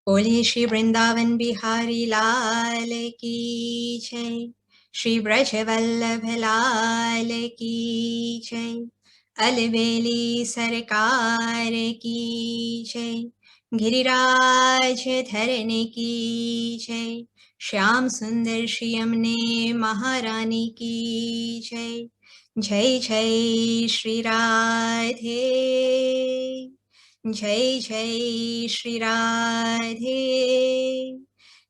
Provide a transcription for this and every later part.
बोलिए श्री वृंदावन बिहारी लाल की जय। श्री ब्रज वल्लभ लाल की जय। अलबेली सरकार की जय। गिरिराज धरने की जय। श्याम सुंदर श्री यमुने महारानी की जय। जय जय श्री राधे। जय जय श्री राधे।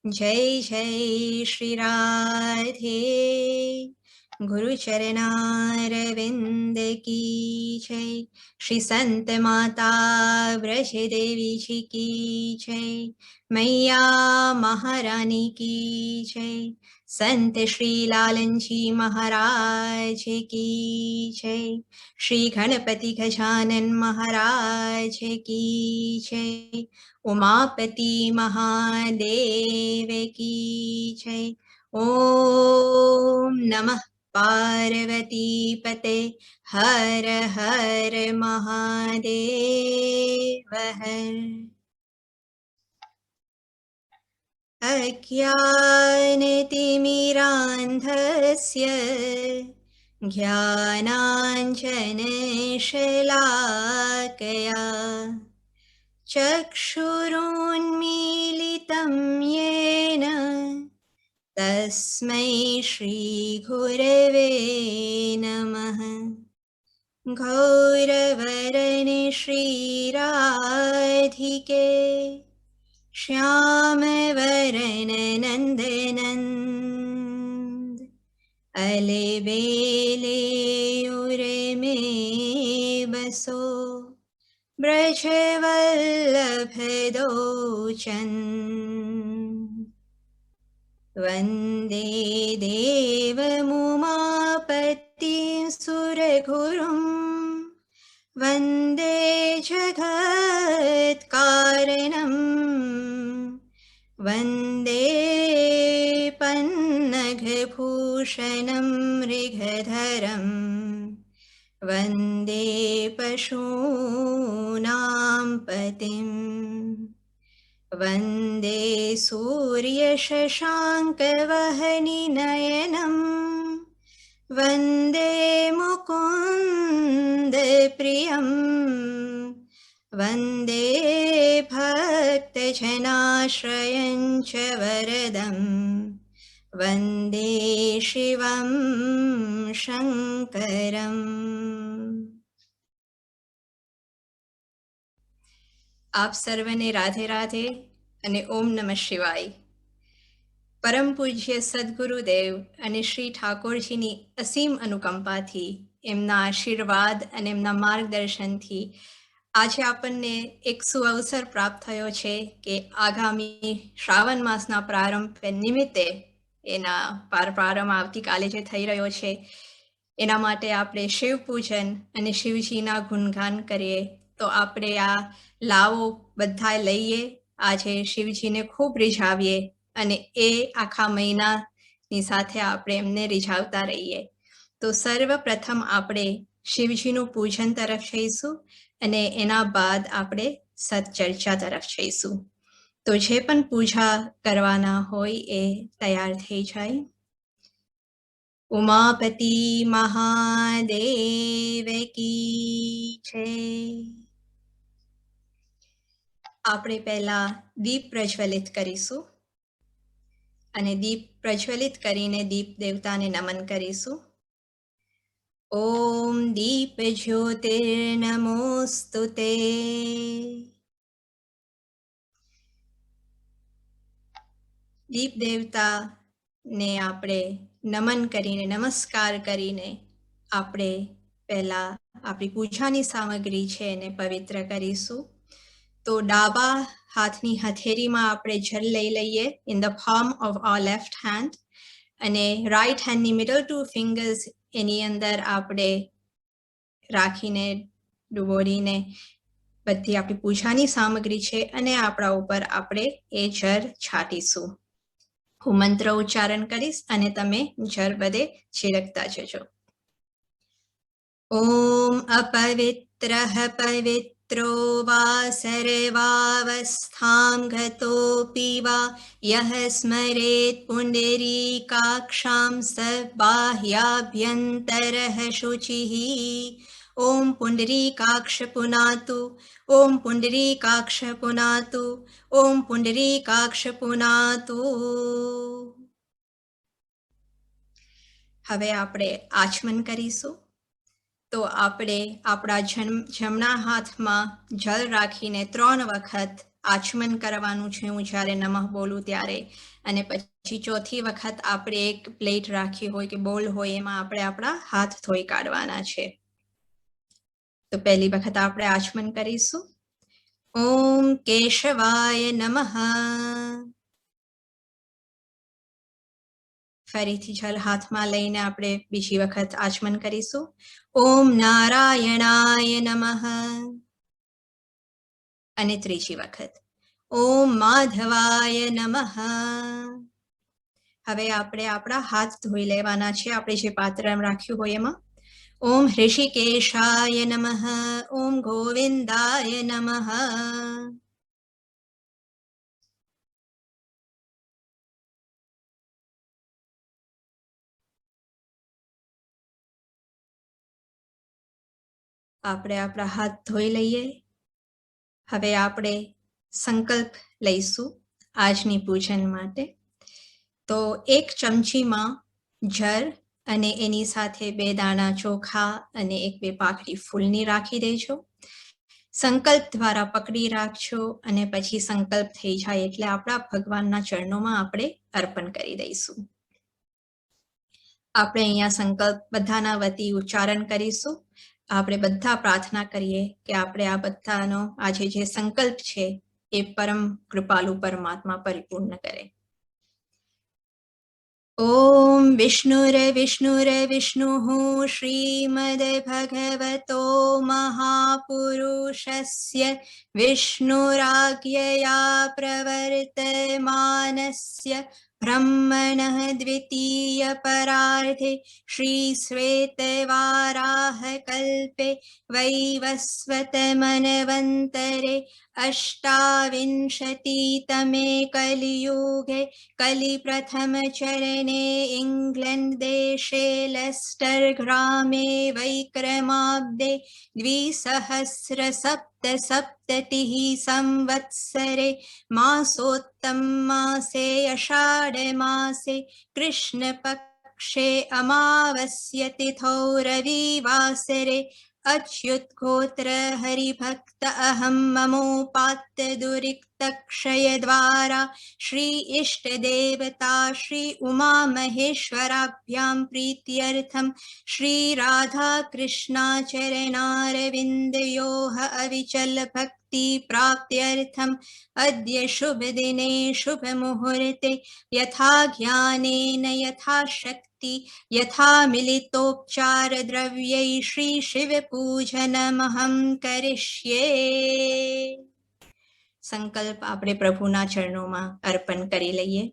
जय जय श्री राधे। गुरु चरणारविंद की जय। श्री संत माता ब्रज देवी जी की जय। मैया महारानी की जय। संत श्री लालन जी महाराज की जय। श्री गणपति गजानन महाराज की जय। उमापति महादेव की जय। ओम नमः पार्वती पते हर हर महादेव हर। अज्ञानतिमिरान्धस्य ज्ञानाञ्जनशलाकया चक्षुरुन्मीलितं येन तस्मै श्रीगुरवे नमः। गौरवरने श्रीराधिके श्यामवरण नन्दनन्द अलबेले उर्मे बसो ब्रजवल्लभ दोचन्। वन्दे देवमुमापतिं सुरगुरुं वन्दे जगत्कारणं वन्दे पन्नगभूषणं मृगधरं वन्दे पशूनां पतिम् वन्दे सूर्यशशाङ्कवहनिनयनं वन्दे मुकुन्दप्रियं वन्दे भक्तजनाश्रयं च वरदं वन्दे शिवं शङ्करम्। આપ સર્વને રાધે રાધે અને ઓમ નમઃ શિવાય. પરમ પૂજ્ય સદગુરુદેવ અને શ્રી ઠાકોરજીની અસીમ અનુકંપાથી, એમના આશીર્વાદ અને એમના માર્ગદર્શનથી આજે આપણને એક સુઅવસર પ્રાપ્ત થયો છે કે આગામી શ્રાવણ માસના પ્રારંભ નિમિત્તે એના પ્રારંભ આવતીકાલે જે થઈ રહ્યો છે એના માટે આપણે શિવ પૂજન અને શિવજીના ગુણગાન કરીએ. તો આપણે આ લાવો બધા લઈએ, આજે શિવજીને ખૂબ રીઝાવીએ અને એ આખા મહિનાની સાથે આપણે એમને રીઝાવતા રહીએ. તો સર્વપ્રથમ આપણે શિવજીનું પૂજન તરફ જઈશું અને એના બાદ આપણે સત્ચર્ચા તરફ જઈશું. તો જે પણ પૂજા કરવાના હોય એ તૈયાર થઈ જાય. ઉમાપતિ મહાદેવ કી જય. આપણે પહેલા દીપ પ્રજ્વલિત કરીશું અને દીપ પ્રજ્વલિત કરીને દીપ દેવતાને નમન કરીશું. ઓમ દીપ જ્યોતિર્નમોસ્તુતે. દીપ દેવતાને આપણે નમન કરીને નમસ્કાર કરીને આપણે પહેલા આપણી પૂજાની સામગ્રી છે એને પવિત્ર કરીશું. તો ડાબા હાથની હથેળીમાં આપણે જલ લઈ લઈએ in the palm of our left hand અને રાઈટ હેન્ડની મિડલ 2 ફિંગર્સ એની અંદર આપણે રાખીને ડુબોરીને બધી આપણી પૂજાની સામગ્રી છે અને આપણા ઉપર આપણે એ જળ છાંટીશું. હું મંત્ર ઉચ્ચારણ કરીશ અને તમે જળ બધે છિડકતા જજો. ઓમ અપવિત્ર પવિત્ર मित्रो वा सर्वावस्थां गतोऽपि वा यः स्मरेत् पुण्डरीकाक्षां स बाह्याभ्यन्तरः शुचिः। ॐ पुण्डरीकाक्ष पुनातु, ॐ पुण्डरीकाक्ष पुनातु, ॐ पुण्डरीकाक्ष पुनातु। હવે આપણે આચમન કરીશું. તો આપણે આપણા જમણા હાથમાં જળ રાખીને 3 વખત આચમન કરવાનું છે હું જ્યારે નમઃ બોલું ત્યારે. અને પછી ચોથી વખત આપણે એક પ્લેટ રાખી હોય કે બોલ હોય એમાં આપણે આપણા હાથ ધોઈ કાઢવાના છે. તો પહેલી વખત આપણે આચમન કરીશું. ઓમ કેશવાય નમઃ. ફરીથી જળ હાથમાં લઈને આપણે બીજી વખત આચમન કરીશું. ઓમ નારાયણાય નમઃ. અને ત્રીજી વખત ઓમ માધવાય નમઃ. હવે આપણે આપણા હાથ ધોઈ લેવાના છે આપણે જે પાત્ર રાખ્યું હોય એમાં. ઓમ ઋષિકેશાય નમઃ. ઓમ ગોવિંદાય નમઃ. આપણે આપણા હાથ ધોઈ લઈએ. હવે આપણે સંકલ્પ લઈશું આજની પૂજન માટે. તો 1 ચમચીમાં જળ અને એની સાથે 2 દાણા ચોખા અને 1-2 પાંખડી ફૂલની રાખી દેજો. સંકલ્પ દ્વારા પકડી રાખજો અને પછી સંકલ્પ થઈ જાય એટલે આપણા ભગવાનના ચરણોમાં આપણે અર્પણ કરી દઈશું. આપણે અહીંયા સંકલ્પ બધાના વતી ઉચ્ચારણ કરીશું. આપણે બધા પ્રાર્થના કરીએ કે આપણે આ બધાનો આજે જે સંકલ્પ છે એ પરમ કૃપાલુ પરમાત્મા પરિપૂર્ણ કરે. ઓમ વિષ્ણુર્વિષ્ણુઃ શ્રીમદ ભગવતો મહાપુરુષસ્ય વિષ્ણુરાજ્ઞયા પ્રવર્તમાનસ્ય બ્રહ્મણઃ દ્વિતીય પરાર્ધે શ્રી શ્વેતવારાહ કલ્પે વૈવસ્વત મન્વંતરે અષ્ટાવિંશતિતમે કલિયુગે કલિ પ્રથમ ચરણે ઇંગ્લેન્ડ દેશે લેસ્ટર ગ્રામે વૈક્રમાબ્દે 2077 સંવત્સરે માસોત્તમ માસે અષાઢ માસે કૃષ્ણ પક્ષે અમાવસ્ય તિથૌ રવિવાસરે અચ્યુત ગોત્ર હરિભક્ત અહમ મમોપાત્ય દુરિક્ત ક્ષય દ્વારા શ્રી ઇષ્ટ દેવતા શ્રી ઉમા મહેશ્વરાભ્યામ પ્રીત્યર્થમ શ્રી રાધા કૃષ્ણાચરણારવિંદયોઃ અવિચલ ભક્તિ પ્રાપ્ત્યર્થમ અદ્ય શુભ દિને શુભ મુહૂર્તે યથા જ્ઞાનેન યથા શક્તિ યથા મિલિતોપચાર દ્રવ્યૈ શ્રી શિવ પૂજનમહં કરિષ્યે. સંકલ્પ આપણે પ્રભુના ચરણોમાં અર્પણ કરી લઈએ.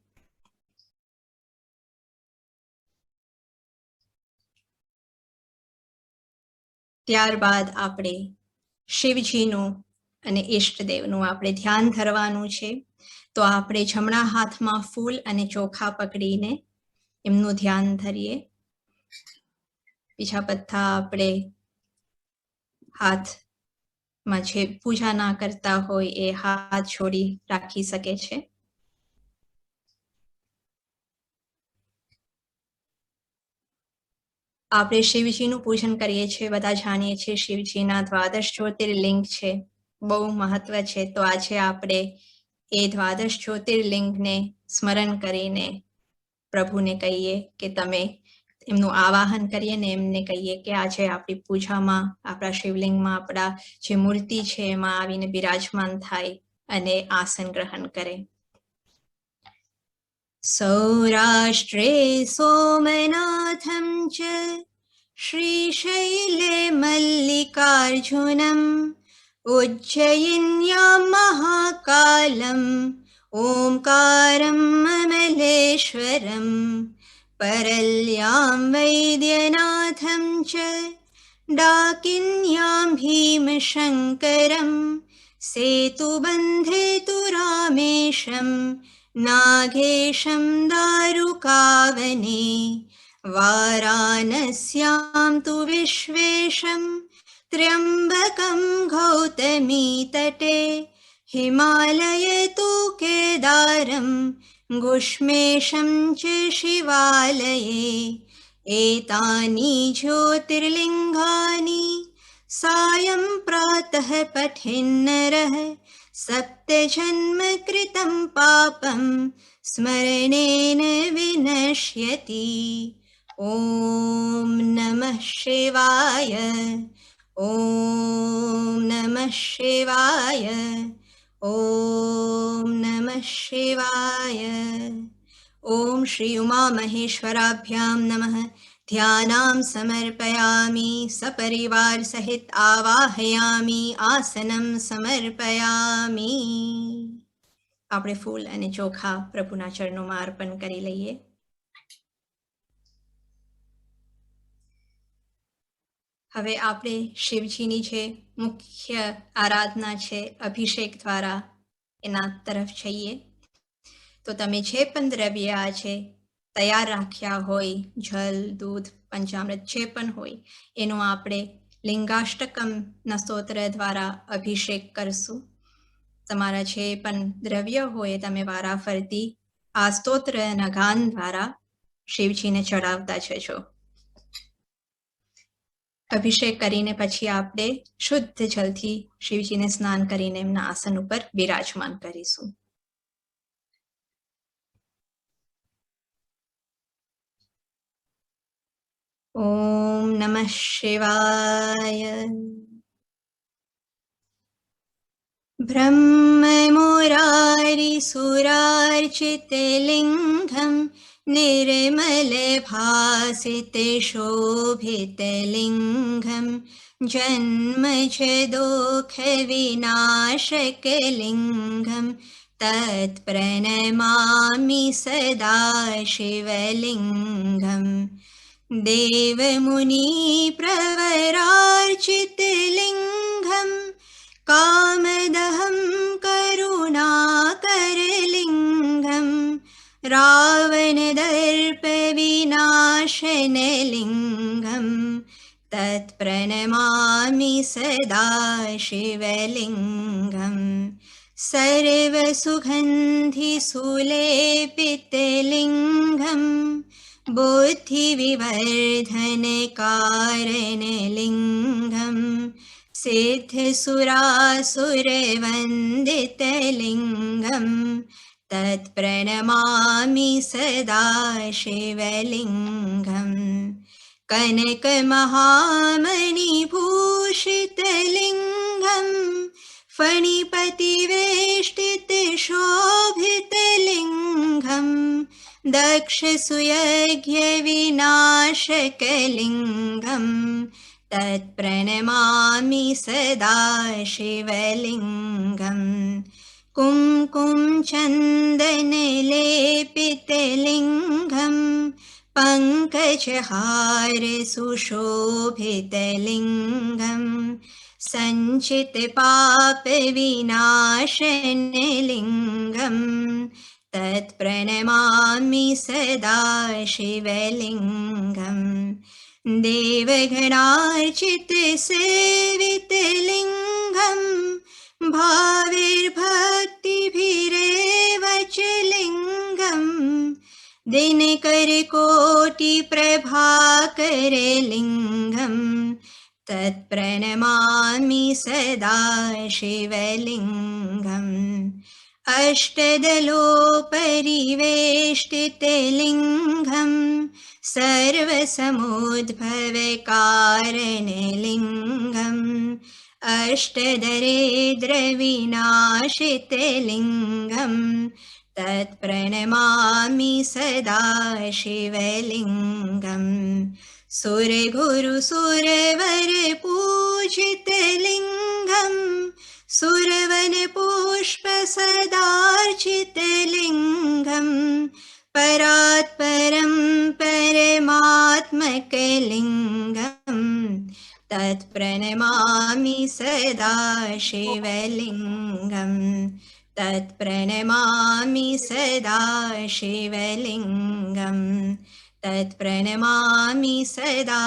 ત્યારબાદ આપણે શિવજીનું અને ઈષ્ટદેવનું આપણે ધ્યાન ધરવાનું છે. તો આપણે જમણા હાથમાં ફૂલ અને ચોખા પકડીને એમનું ધ્યાન ધરીએ. બીજા બધા આપણે હાથમાં જે પૂજા ના કરતા હોય એ હાથ છોડી રાખી શકે છે. આપણે શિવજીનું પૂજન કરીએ છીએ, બધા જાણીએ છીએ શિવજીના 12 જ્યોતિર્લિંગ છે, બહુ મહત્વ છે. તો આજે આપણે એ 12 જ્યોતિર્લિંગને સ્મરણ કરીને પ્રભુને કહીએ કે તમે એમનું આવાહન કરીએ ને એમને કહીએ કે આજે આપણી પૂજામાં આપણા શિવલિંગમાં આપણા જે મૂર્તિ છે એમાં આવીને બિરાજમાન થાય અને આસન ગ્રહણ કરે. સૌરાષ્ટ્રે સોમનાથમ ચ શ્રીશૈલે મલ્લિકાર્જુનમ ઉજ્જયિન્યામ મહાકાલમ ઓમકારમ અમલેશ્વરમ પરલ્યામ વૈદ્યનાથમ ચ डाकिन्यां भीमशङ्करं सेतुबन्धेतु रामेशं नागेशं दारुकावने वाराणस्यां तु विश्वेशं त्र्यम्बकं गौतमीतटे हिमालये तु केदारं गुष्मेशं च शिवालये एतानि ज्योतिर्लिङ्गानि सायं प्रातः पठेन्नरः सप्तजन्म कृतं पापं स्मरणेन विनश्यति। ॐ नमः शिवाय। ॐ नमः शिवाय। ॐ नमः शिवाय। ॐ श्री उमामहेश्वराभ्यां नमः। ध्यानां समर्पयामि सपरिवार सहित आवाहयामि आसनं समर्पयामि। આપણે ફૂલ અને ચોખા પ્રભુના ચરણોમાં અર્પણ કરી લઈએ. હવે આપણે શિવજીની જે મુખ્ય આરાધના છે અભિષેક દ્વારા એના તરફ જઈએ. તો તમે જે પણ દ્રવ્ય આજે તૈયાર રાખ્યા હોય, જલ, દૂધ, પંચામૃત જે પણ હોય, એનો આપણે લિંગાષ્ટકમના સ્તોત્ર દ્વારા અભિષેક કરશું. તમારા જે પણ દ્રવ્ય હોય તમે વારાફરતી આ સ્તોત્રના ગાન દ્વારા શિવજીને ચડાવતા જજો. અભિષેક કરીને પછી આપણે શુદ્ધ જલથી શિવજીને સ્નાન કરીને એમના આસન ઉપર બિરાજમાન કરીશું. ॐ नमः शिवाय। ब्रह्ममुरारिसुरार्चितलिङ्गं निर्मलभासितशोभितलिङ्गं जन्मजदोषविनाशकलिङ्गं तत्प्रणमामि सदा शिवलिङ्गम्। देवमुनिप्रवरार्चितलिङ्गं कामदहं करुणाकरलिङ्गं रावणदर्पविनाशनलिङ्गं तत्प्रणमामि सदा शिवलिङ्गम्। सर्वसुगन्धिसुलेपितलिङ्गं बुद्धिविवर्धनकारणलिङ्गं सिद्धसुरासुरवन्दितलिङ्गं तत्प्रणमामि सदा शिवलिङ्गम्। कनकमहामणिभूषितलिङ्गं फणिपतिवेष्टितशोभितलिङ्गं दक्षसुयज्ञविनाशकलिङ्गं तत्प्रणमामि सदा शिवलिङ्गम्। कुङ्कुमचन्दनलेपितलिङ्गं पङ्कजहारसुशोभितलिङ्गं सञ्चितपापविनाशनलिङ्गं तत्प्रणमामि सदा शिवलिङ्गम्। देवगणार्चितसेवितलिङ्गं भाविर्भक्तिभिरेव च लिङ्गं दिनकरकोटिप्रभाकरलिङ्गं तत्प्रणमामि सदा शिवलिङ्गम्। अष्टदलोपरिवेष्टितलिङ्गं सर्वसमुद्भवकारणलिङ्गं अष्टदरिद्रविनाशितलिङ्गं तत्प्रणमामि सदा शिवलिङ्गम्। सुरगुरुसुरवरपूजितलिङ्गं सुरवनपुष्पसदार्चितलिङ्गं परात्परं परमात्मकलिङ्गं तत्प्रणमामि सदा शिवलिङ्गं तत्प्रणमामि सदा शिवलिङ्गं तत्प्रणमामि सदा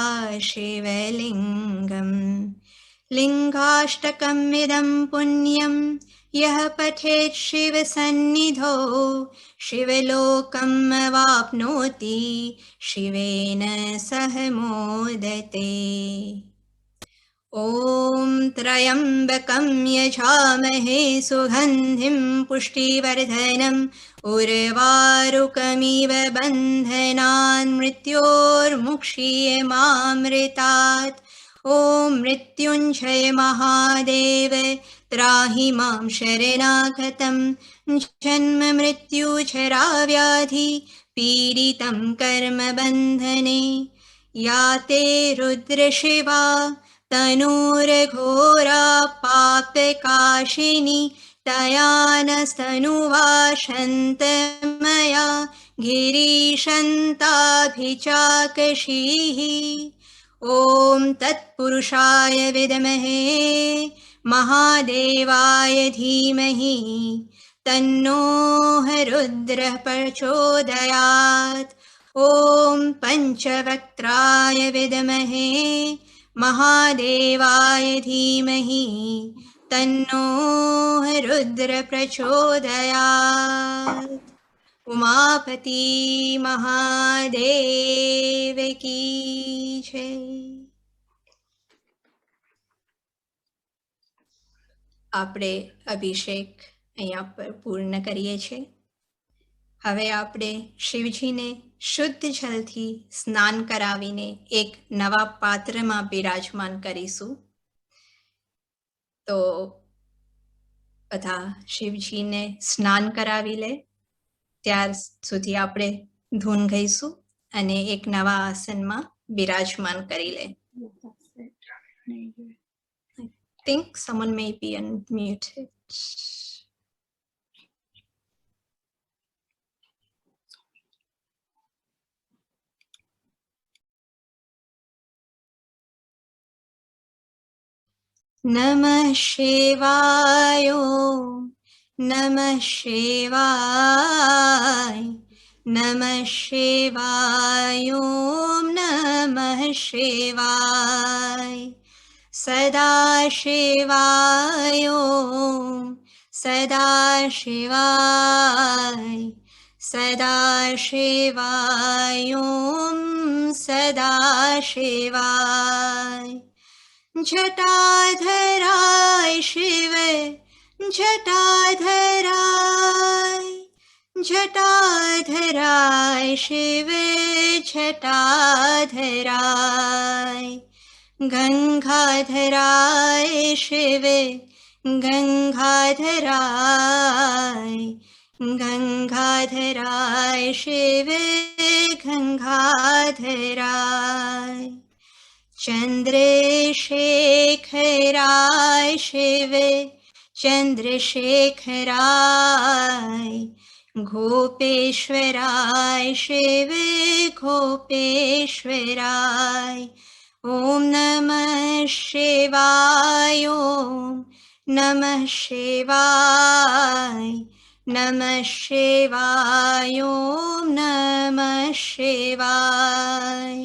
शिवलिङ्गम् लिङ्गाष्टकमिदं पुण्यं यः पठेत् शिवसन्निधौ शिवलोकम् अवाप्नोति शिवेन सह मोदते। ॐ त्र्यम्बकं यजामहे सुगन्धिं पुष्टिवर्धनम् उर्वारुकमिव बन्धनान् मृत्योर्मुक्षीयमामृतात्। ॐ मृत्युञ्जय महादेव त्राहि मां शरणागतं जन्म मृत्युजराव्याधि पीडितं कर्मबन्धने या ते रुद्रशिवा तनूर्घोरा पापकाशिनी तया नस्तनुवा शन्तमया गिरीशन्ताभिचाकशीः। ॐ तत्पुरुषाय विद्महे महादेवाय धीमहि तन्नो रुद्रः प्रचोदयात्। ॐ पञ्चवक्त्राय विद्महे महादेवाय धीमहि तन्नो रुद्रः प्रचोदयात्। उमापति महादेव की जय। આપણે અભિષેક અહીંયા પર પૂર્ણ કરીએ છીએ। હવે આપણે શિવજીને શુદ્ધ જલથી સ્નાન કરાવીને એક નવા પાત્રમાં બિરાજમાન કરીશું। તો બધા શિવજીને સ્નાન કરાવી લે ત્યાર સુધી આપણે ધૂન ગાઈશું અને એક નવા આસનમાં બિરાજમાન કરી લે। I think someone may be unmuted. नमः शिवाय नमः शिवाय नमः शिवाय नमः शिवाय सदा शिवाय सदा शिवाय सदा शिवाय सदा शिवाय जटाधराय शिव जटाधराय जटाधराय शिव जटाधराय गंगाधराय शिव गंगाधराय गंगाधराय शिव गंगाधराय चंद्रशेखराय शिव चंद्रशेखराय गोपेश्वराय शिव गोपेश्वराय ओम नमः शिवाय ओम नमः शिवाय नमः शिवाय ओम नमः शिवाय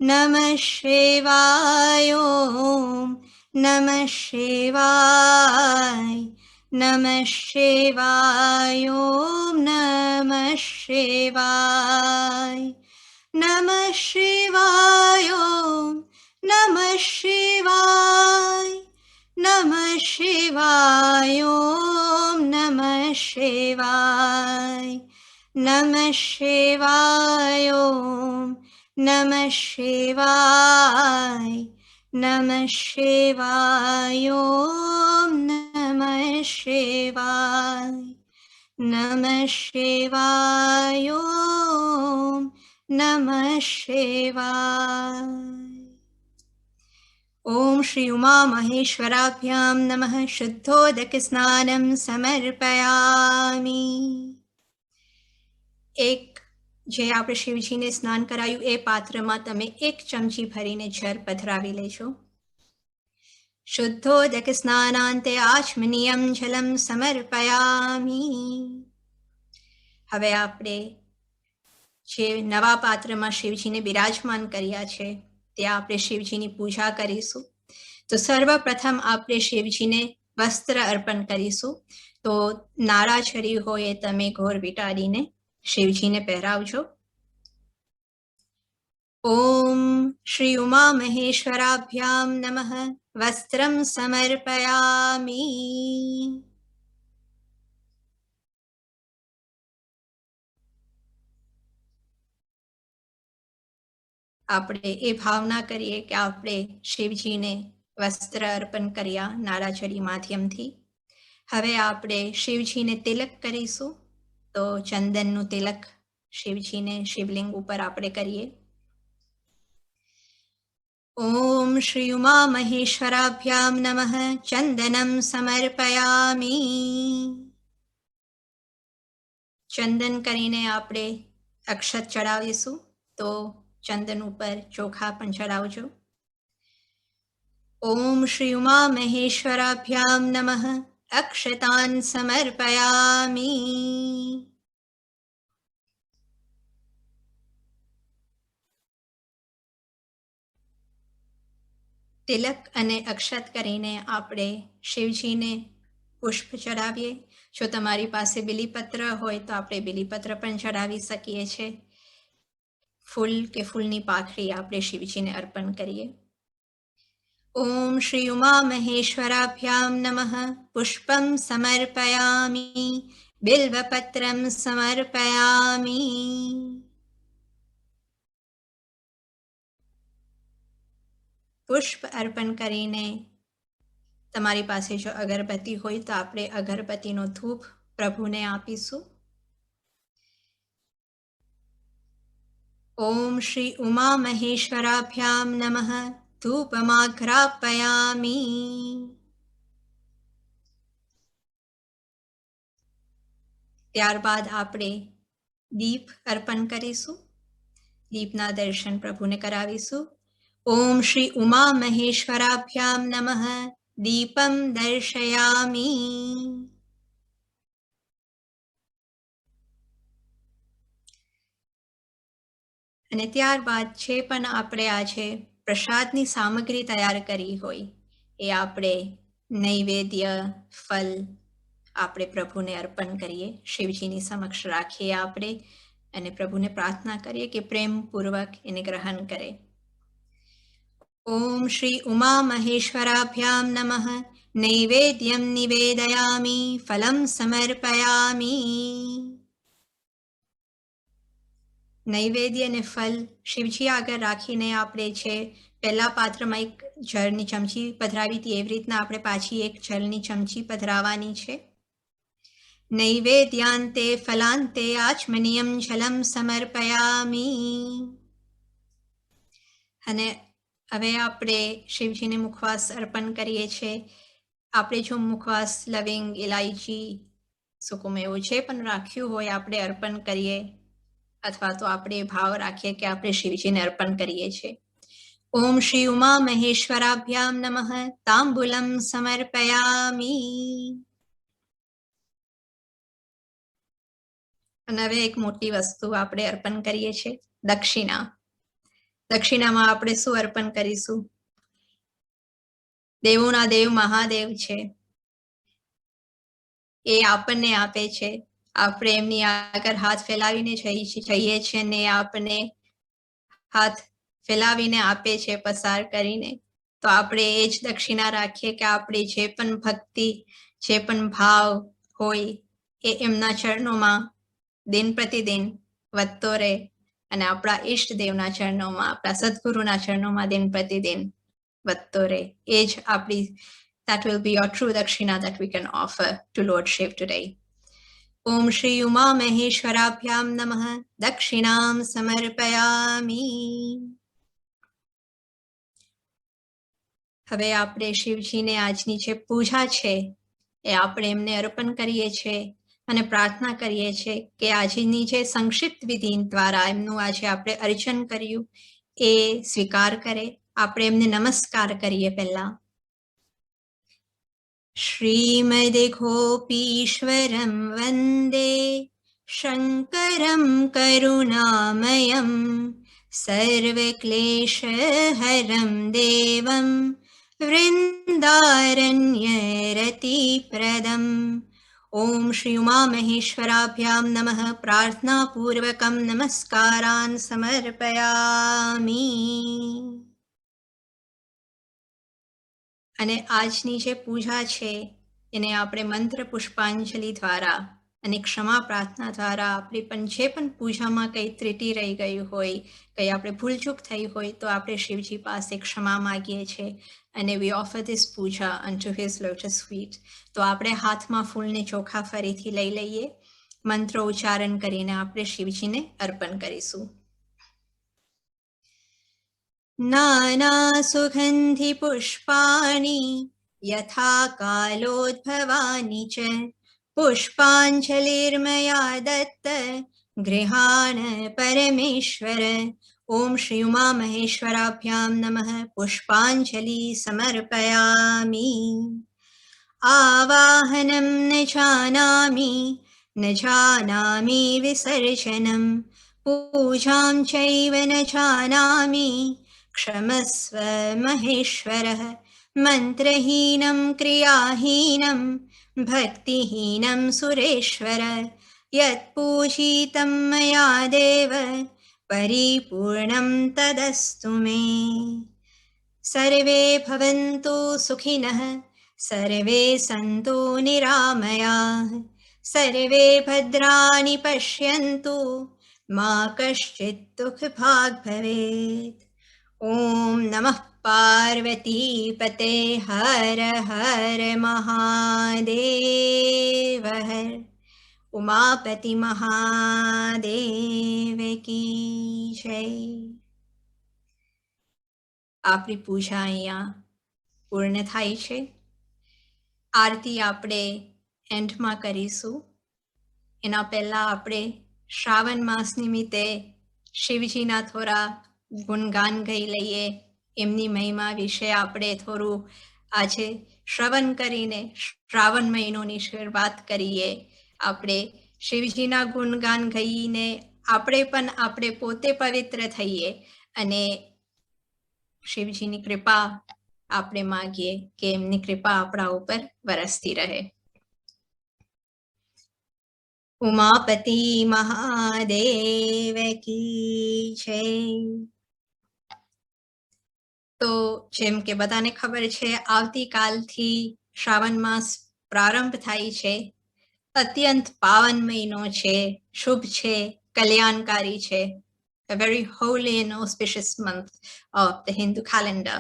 नमः शिवाय ओम नमः शिवाय नमः शिवाय ओम नमः शिवाय नमः शिवाय ओम नमः शिवाय नमः शिवाय ओम नमः शिवाय नमः शिवाय ओम नमः शिवाय नमः शिवाय ओम नमः शिवाय नमः शिवाय ओम नमः शिवाय। ओम श्री उमा महेश्वराभ्यां नमः शुद्धोदक स्नानं समर्पयामि। एक જે આપણે શિવજીને સ્નાન કરાયું એ પાત્રમાં તમે 1 ચમચી ભરીને જળ પધરાવી લેજો। શુદ્ધોદક સ્નાનાંતે આચમનીયમ જલમ સમર્પયામી. હવે આપણે જે નવા પાત્રમાં શિવજીને બિરાજમાન કર્યા છે ત્યાં આપણે શિવજીની પૂજા કરીશું. તો સર્વપ્રથમ આપણે શિવજીને વસ્ત્ર અર્પણ કરીશું. તો નાળાછરી હોય તમે ઘોર વિટાડીને શિવજીને પહેરાવજો. ઓમ શ્રી ઉમા મહેશ્વરાભ્યામ નમઃ. વસ્ત્રમ સમર્પયામી. આપણે એ ભાવના કરીએ કે આપણે શિવજીને વસ્ત્ર અર્પણ કર્યા નાળાછરી માધ્યમથી. હવે આપણે શિવજીને તિલક કરીશું. તો ચંદનનું તિલક શિવજીને શિવલિંગ ઉપર આપણે કરીએ. ઓમ શ્રી ઉમા મહેશ્વરાભ્યામ નમઃ. ચંદનમ સમર્પયામી. ચંદન કરીને આપણે અક્ષત ચડાવીશું. તો ચંદન ઉપર ચોખા પણ ચડાવજો. ઓમ શ્રી ઉમા મહેશ્વરાભ્યામ નમઃ. અક્ષતાન સમર્પયામી. તિલક અને અક્ષત કરીને આપણે શિવજીને પુષ્પ ચડાવીએ. જો તમારી પાસે બિલીપત્ર હોય તો આપણે બિલીપત્ર પણ ચડાવી શકીએ છીએ. ફૂલ કે ફૂલની પાંખડી આપણે શિવજીને અર્પણ કરીએ. ઓમ શ્રી ઉમા મહેશ્વરાભ્યામ નમઃ. પુષ્પમ સમર્પયામી. બિલ્વપત્રમ સમર્પયામી. પુષ્પ અર્પણ કરીને તમારી પાસે જો અગરબત્તી હોય તો આપણે અગરબત્તીનો ધૂપ પ્રભુને આપીશું. ઓમ શ્રી ઉમા મહેશ્વરાભ્યામ નમઃ. ધૂપમાઘ્રાપયામી. ત્યારબાદ આપણે દીપ અર્પણ કરીશું. દીપના દર્શન પ્રભુને કરાવીશું. ઓમ શ્રી ઉમા મહેશ્વરાભ્યામ નમઃ. દીપમ દર્શયામી. અને ત્યારબાદ જે પણ આપણે આજે પ્રસાદની સામગ્રી તૈયાર કરી હોય એ આપણે નૈવેદ્ય ફલ આપણે પ્રભુને અર્પણ કરીએ. શિવજીની સમક્ષ રાખીએ આપણે અને પ્રભુને પ્રાર્થના કરીએ કે પ્રેમપૂર્વક એને ગ્રહણ કરે. ઓમ શ્રી ઉમા મહેશ્વરાભ્યામ નમઃ. નૈવેદ્યમ નિવેદયામી. ફલમ સમર્પયામી. નૈવેદ્ય અને ફલ શિવજી આગળ રાખીને આપણે છે પહેલા પાત્રમાં એક જળની ચમચી પધરાવી હતી એવી રીતના આપણે પાછી એક જળની ચમચી પધરાવવાની છે. નૈવેદ્યાંતે ફલાંતે આચમનીયમ જલમ સમર્પયામી. અને હવે આપણે શિવજીને મુખવાસ અર્પણ કરીએ છીએ. આપણે જો મુખવાસ લવિંગ ઇલાયચી સુકુમેવું જે પણ રાખ્યું હોય આપણે અર્પણ કરીએ અથવા તો આપણે ભાવ રાખીએ કે આપણે શિવજીને અર્પણ કરીએ છીએ. ઓમ શ્રી ઉમા મહેશ્વરાભ્યામ નમઃ. તાંબુલમ સમર્પયામી. અને હવે એક મોટી વસ્તુ આપણે અર્પણ કરીએ છીએ, દક્ષિણા. દક્ષિણામાં આપણે શું અર્પણ કરીશું? દેવોના દેવ મહાદેવ છે એ આપણને આપે છે. આપણે એમની આગળ હાથ ફેલાવીને જઈએ છીએ ને આપણને હાથ ફેલાવીને આપે છે પસાર કરીને. તો આપણે એ જ દક્ષિણા રાખીએ કે આપણે જે પણ ભક્તિ જે પણ ભાવ હોય એ એમના ચરણોમાં દિન પ્રતિદિન વધતો રહે અને આપણા ઈષ્ટદેવના ચરણોમાં આપણા સદગુરુના ચરણોમાં દિન પ્રતિદિન વધતો રહે. એ જ આપણી that will be your true dakshina that we can offer to Lord Shiv today. Om Shri Uma Maheshwarabhyam Namah. Dakshinam Samarpayami. હવે આપણે શિવજીને આજની જે પૂજા છે એ આપણે એમને અર્પણ કરીએ છીએ અને પ્રાર્થના કરીએ છીએ કે આજની જે સંક્ષિપ્ત વિધિ દ્વારા એમનું આજે આપણે અર્ચન કર્યું એ સ્વીકાર કરે. આપણે એમને નમસ્કાર કરીએ પહેલા. श्रीमद्गोपीश्वरं वन्दे शङ्करं करुणामयं सर्वक्लेशहरं देवं वृन्दारण्यरतिप्रदम् ॐ श्री उमामहेश्वराभ्यां नमः। प्रार्थनापूर्वकं नमस्कारान् समर्पयामि। અને આજની જે પૂજા છે એને આપણે મંત્ર પુષ્પાંજલિ દ્વારા અને ક્ષમા પ્રાર્થના દ્વારા આપણી પણ જે પણ પૂજામાં કંઈ ત્રુટિ રહી ગયું હોય, કંઈ આપણે ભૂલચૂક થઈ હોય તો આપણે શિવજી પાસે ક્ષમા માગીએ છીએ અને we offer this puja unto his lotus feet. તો આપણે હાથમાં ફૂલને ચોખા ફરીથી લઈ લઈએ, મંત્રો ઉચ્ચારણ કરીને આપણે શિવજીને અર્પણ કરીશું. नानासुगन्धिपुष्पाणि यथा कालोद्भवानि च पुष्पाञ्जलिर्मया दत्त गृहाण परमेश्वर. ॐ श्री उमामहेश्वराभ्यां नमः. पुष्पाञ्जलि समर्पयामि. आवाहनं न जानामि विसर्जनं पूजां चैव न जानामि क्षमस्व महेश्वरः. मन्त्रहीनं क्रियाहीनं भक्तिहीनं सुरेश्वर. यत्पूजितं मया देव परिपूर्णं तदस्तु मे. सर्वे भवन्तु सुखिनः, सर्वे सन्तु निरामयाः, सर्वे भद्राणि पश्यन्तु मा कश्चित् दुःखभाग् भवेत्. ॐ नमः पार्वतीपते हर हर महादेव हर. उमापति महादेव की जय. આપણી પૂજા અહીંયા પૂર્ણ થાય છે. આરતી આપણે એન્ડમાં કરીશું. એના પહેલાં આપણે શ્રાવણ માસ નિમિત્તે શિવજીના થોડા ગુણગાન ગાઈ લઈએ. એમની મહિમા વિશે આપણે થોડું આજે શ્રવણ કરીને શ્રાવણ મહિનોની શરૂઆત કરીએ. આપણે શિવજીના ગુણગાન ગાઈને આપણે પોતે પવિત્ર થઈએ અને શિવજીની કૃપા આપણે માગીએ કે એમની કૃપા આપણા ઉપર વરસતી રહે. ઉમાપતિ મહાદેવ કી જય. તો જેમ કે બધાને ખબર છે, આવતીકાલથી શ્રાવણ માસ પ્રારંભ થાય છે. અત્યંત પાવન મહિનો છે, શુભ છે, કલ્યાણકારી છે. A very holy and auspicious month of the Hindu calendar.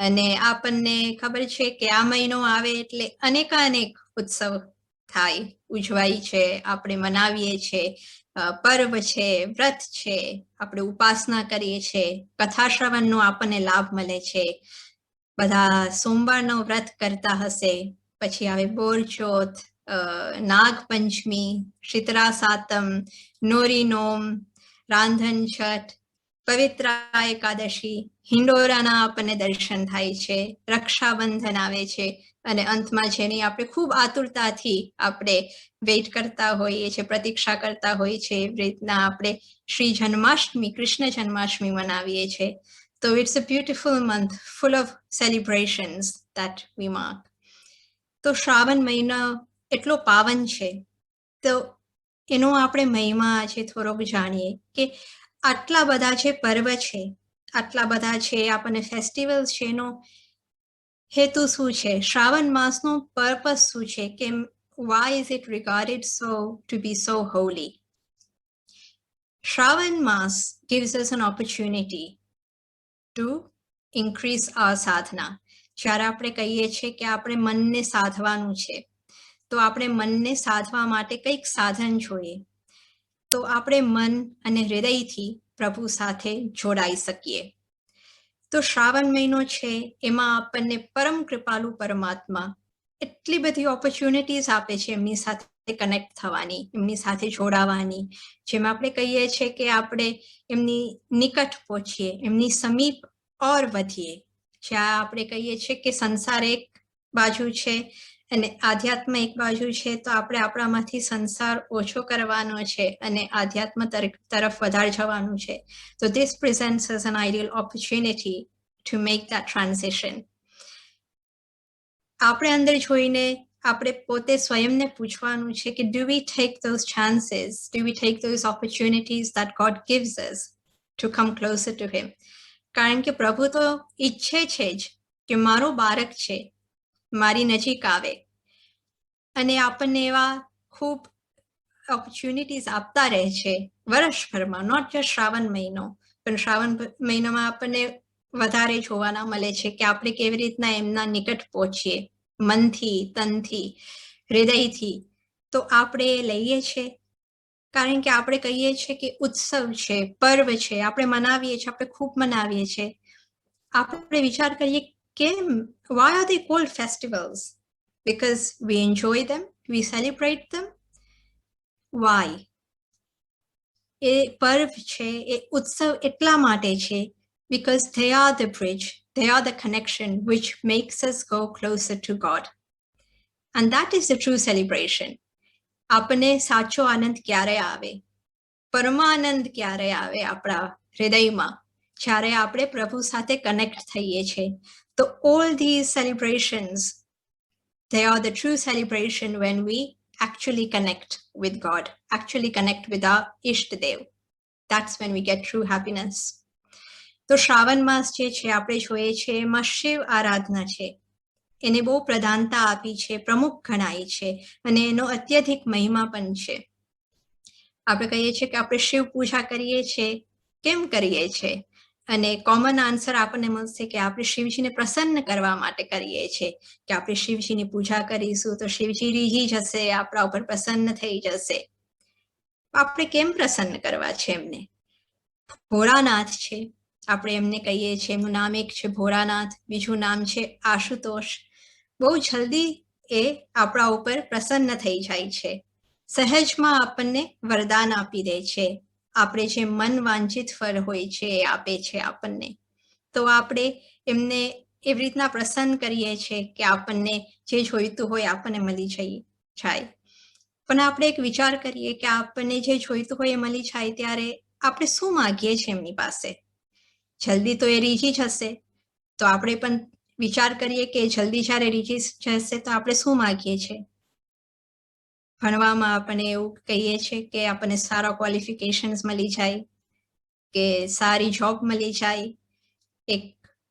અને આપણને ખબર છે કે આ મહિનો આવે એટલે અનેક ઉત્સવ થાય, ઉજવાય છે, આપણે મનાવીએ છીએ. પર્વ છે, વ્રત છે, આપણે ઉપાસના કરીએ છીએ, કથા શ્રવણનો આપણને લાભ મળે છે. બધા સોમવારનો વ્રત કરતા હશે. પછી આવે બોરચોથ, નાગપંચમી, શીતળા સાતમ, નોરી નોમ, રાંધન છઠ, પવિત્રા એકાદશી, હિંડોરાના આપણને દર્શન થાય છે, રક્ષાબંધન આવે છે અને અંતમાં જેની આપણે ખૂબ આતુરતાથી આપણે વેઇટ કરતા હોઈએ છીએ, પ્રતીક્ષા કરતા હોઈએ છીએ, એવી રીતના આપણે શ્રી જન્માષ્ટમી, કૃષ્ણ જન્માષ્ટમી મનાવીએ છીએ. તો it's a beautiful month full of celebrations that we mark. તો શ્રાવણ મહિનો એટલો પાવન છે, તો એનો આપણે મહિમા આજે થોડોક જાણીએ કે આટલા બધા જે પર્વ છે, આટલા બધા છે આપણને ફેસ્ટિવલ્સ છે, એનો હેતુ શું છે? શ્રાવણ માસનો પર્પસ શું છે? કે why is it regarded to be so holy? Shravan Mass gives us an opportunity to increase our sadhana. જ્યારે આપણે કહીએ છીએ કે આપણે મનને સાધવાનું છે, તો આપણે મનને સાધવા માટે કંઈક સાધન જોઈએ. તો આપણે મન અને હૃદયથી પ્રભુ સાથે જોડાઈ શકીએ. તો શ્રાવણ મહિનો છે, એમાં આપણને પરમ કૃપાળુ પરમાત્મા એટલી બધી ઓપોર્ચ્યુનિટીઝ આપે છે એમની સાથે કનેક્ટ થવાની, એમની સાથે જોડાવાની. જેમ આપણે કહીએ છીએ કે આપણે એમની નિકટ પહોંચીએ, એમની સમીપ ઓર વધીએ. જ્યાં આપણે કહીએ છીએ કે સંસાર એક બાજુ છે અને આધ્યાત્મ એક બાજુ છે તો આપણે આપણામાંથી સંસાર ઓછો કરવાનો છે અને આધ્યાત્મ તરફ વધારે જવાનું છે. So this presents as an ideal opportunity to make that transition. આપણે અંદર જોઈને આપણે પોતે સ્વયંને પૂછવાનું છે કે do we take those chances, do we take those opportunities that God gives us to come closer to him? કારણ કે પ્રભુ તો ઈચ્છે છે જ કે મારો બાળક છે મારી નજીક આવે અને આપણને એવા ખૂબ ઓપોર્ચ્યુનિટીઝ આપતા રહે છે વર્ષભરમાં, નોટ જસ્ટ શ્રાવણ મહિનો, પણ શ્રાવણ મહિનામાં આપણને વધારે જોવાના મળે છે કે આપણે કેવી રીતના એમના નિકટ પહોંચીએ મનથી, તનથી, હૃદયથી. તો આપણે લઈએ છીએ કારણ કે આપણે કહીએ છીએ કે ઉત્સવ છે, પર્વ છે, આપણે મનાવીએ છીએ, આપણે ખૂબ મનાવીએ છીએ. આપણે વિચાર કરીએ કેમ, why are they called festivals? Because we enjoy them, we celebrate them. Why? એ પર્વ છે, એ ઉત્સવ એટલા માટે છે because they are the bridge, they are the connection which makes us go closer to God. And that is the true celebration. આપણને સાચો આનંદ ક્યારે આવે, પરમાનંદ ક્યારે આવે આપણા હૃદયમાં, જ્યારે આપણે પ્રભુ સાથે કનેક્ટ થઈએ છીએ. તો all these celebrations, they are the true celebration when we actually connect with God, actually connect with our Ishtadev. That's when we get true happiness. તો શ્રાવણ માસ જે છે આપણે જોઈએ છીએ એમાં શિવ આરાધના છે, એને બહુ પ્રધાનતા આપી છે, પ્રમુખ ગણાય છે અને એનો અત્યધિક મહિમા પણ છે. આપણે કહીએ છીએ કે આપણે શિવ પૂજા કરીએ છીએ, કેમ કરીએ છીએ? અને કોમન આન્સર આપણને મળશે કે આપણે શિવજીને પ્રસન્ન કરવા માટે કરીએ છીએ, કે આપણે શિવજીની પૂજા કરીશું તો શિવજી રીઝી જશે, આપણા ઉપર પ્રસન્ન થઈ જશે. આપણે કેમ પ્રસન્ન કરવા છે એમને? ભોળાનાથ છે, આપણે એમને કહીએ છીએ, એમનું નામ એક છે ભોળાનાથ, બીજું નામ છે આશુતોષ. બહુ જલ્દી એ આપણા ઉપર પ્રસન્ન થઈ જાય છે, સહેજમાં આપણને વરદાન આપી દે છે, આપણે જે મન વાંછિત ફળ હોય છે એ આપે છે આપણને. તો આપણે એમને એવી રીતના પ્રસન્ન કરીએ છીએ કે આપણને જે જોઈતું હોય આપણને મળી જાય. પણ આપણે એક વિચાર કરીએ કે આપણને જે જોઈતું હોય એ મળી જાય ત્યારે આપણે શું માગીએ છીએ એમની પાસે? જલ્દી તો એ રીઝી જશે, તો આપણે પણ વિચાર કરીએ કે જલ્દી જ્યારે રીઝી જશે તો આપણે શું માગીએ છીએ? ભણવામાં આપણને એવું કહીએ છીએ કે આપણને સારા ક્વોલિફિકેશન્સ મળી જાય, કે સારી જોબ મળી જાય, એક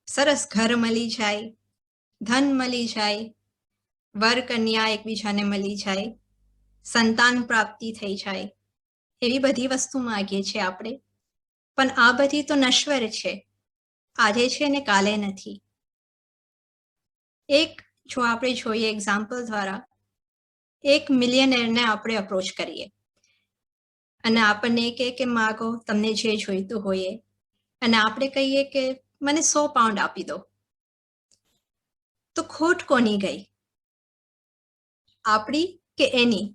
સરસ ઘર મળી જાય, ધન મળી જાય, વર કન્યા એકબીજાને મળી જાય, સંતાન પ્રાપ્તિ થઈ જાય, એવી બધી વસ્તુ માગીએ છીએ આપણે. પણ આ બધી તો નશ્વર છે, આજે છે ને કાલે નથી. એક જો આપણે જોઈએ એક્ઝામ્પલ દ્વારા, એક મિલિયનેરને આપણે અપ્રોચ કરીએ અને આપણને કહે કે માગો તમને જે જોઈતું હોય, અને આપણે કહીએ કે મને 100 પાઉન્ડ આપી દો, તો ખોટ કોની ગઈ, આપણી કે એની?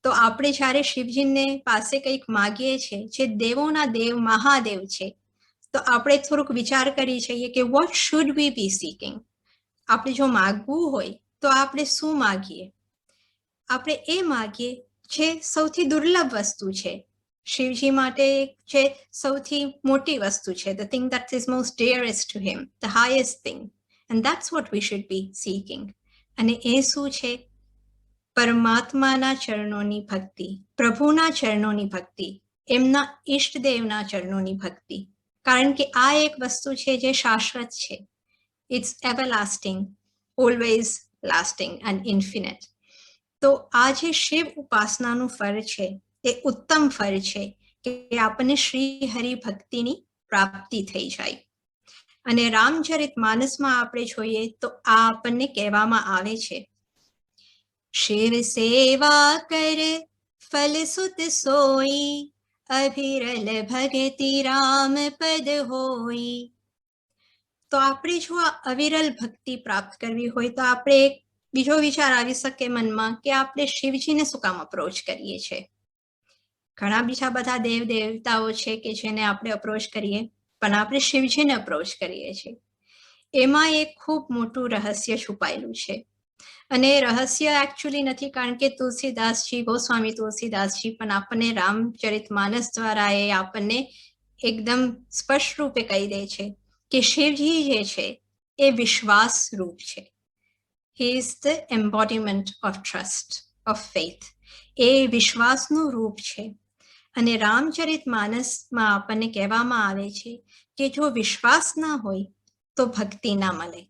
તો આપણે જ્યારે શિવજીને પાસે કંઈક માગીએ છીએ, જે દેવોના દેવ મહાદેવ છે, તો આપણે થોડુંક વિચાર કરી છીએ કે what should we be seeking. આપણે જો માગવું હોય તો આપણે શું માગીએ? આપણે એ માગીએ જે સૌથી દુર્લભ વસ્તુ છે, શિવજી માટે જે સૌથી મોટી વસ્તુ છે, the thing that is most dearest to him, the highest thing, and that's what we should be seeking. અને એ શું છે? પરમાત્માના ચરણોની ભક્તિ, પ્રભુના ચરણોની ભક્તિ, એમના ઈષ્ટદેવના ચરણોની ભક્તિ. કારણ કે આ એક વસ્તુ છે જે શાશ્વત છે. It's everlasting, always lasting and infinite. તો આ જે શિવ ઉપાસનાનું ફળ છે એ ઉત્તમ ફળ છે કે આપણને શ્રી હરિ ભક્તિની પ્રાપ્તિ થઈ જાય. અને રામચરિત માનસમાં આપણે જોઈએ તો આ આપણને કહેવામાં આવે છે, શિવ સેવા કર ફલ સુત સોઈ, અભિરલ ભગતિ રામ પદ હોઈ. તો આપણે જો આ અવિરલ ભક્તિ પ્રાપ્ત કરવી હોય તો આપણે એક બીજો વિચાર આવી શકે મનમાં કે આપણે શિવજીને શું કામ અપ્રોચ કરીએ છીએ? ઘણા બીજા બધા દેવ દેવતાઓ છે કે જેને આપણે અપ્રોચ કરીએ, પણ આપણે શિવજીને અપ્રોચ કરીએ છીએ. એમાં એક ખૂબ મોટું રહસ્ય છુપાયેલું છે અને રહસ્ય એકચ્યુઅલી નથી, કારણ કે તુલસીદાસજી, ગોસ્વામી તુલસીદાસજી પણ આપણને રામચરિતમાનસ દ્વારા એ આપણને એકદમ સ્પષ્ટ રૂપે કહી દે છે કે શિવજી જે છે એ વિશ્વાસ રૂપ છે. He is the embodiment of trust, of faith. એ વિશ્વાસનું રૂપ છે. અને રામચરિતમાનસમાં આપણને કહેવામાં આવે છે કે જો વિશ્વાસ ના હોય તો ભક્તિ ના મળે.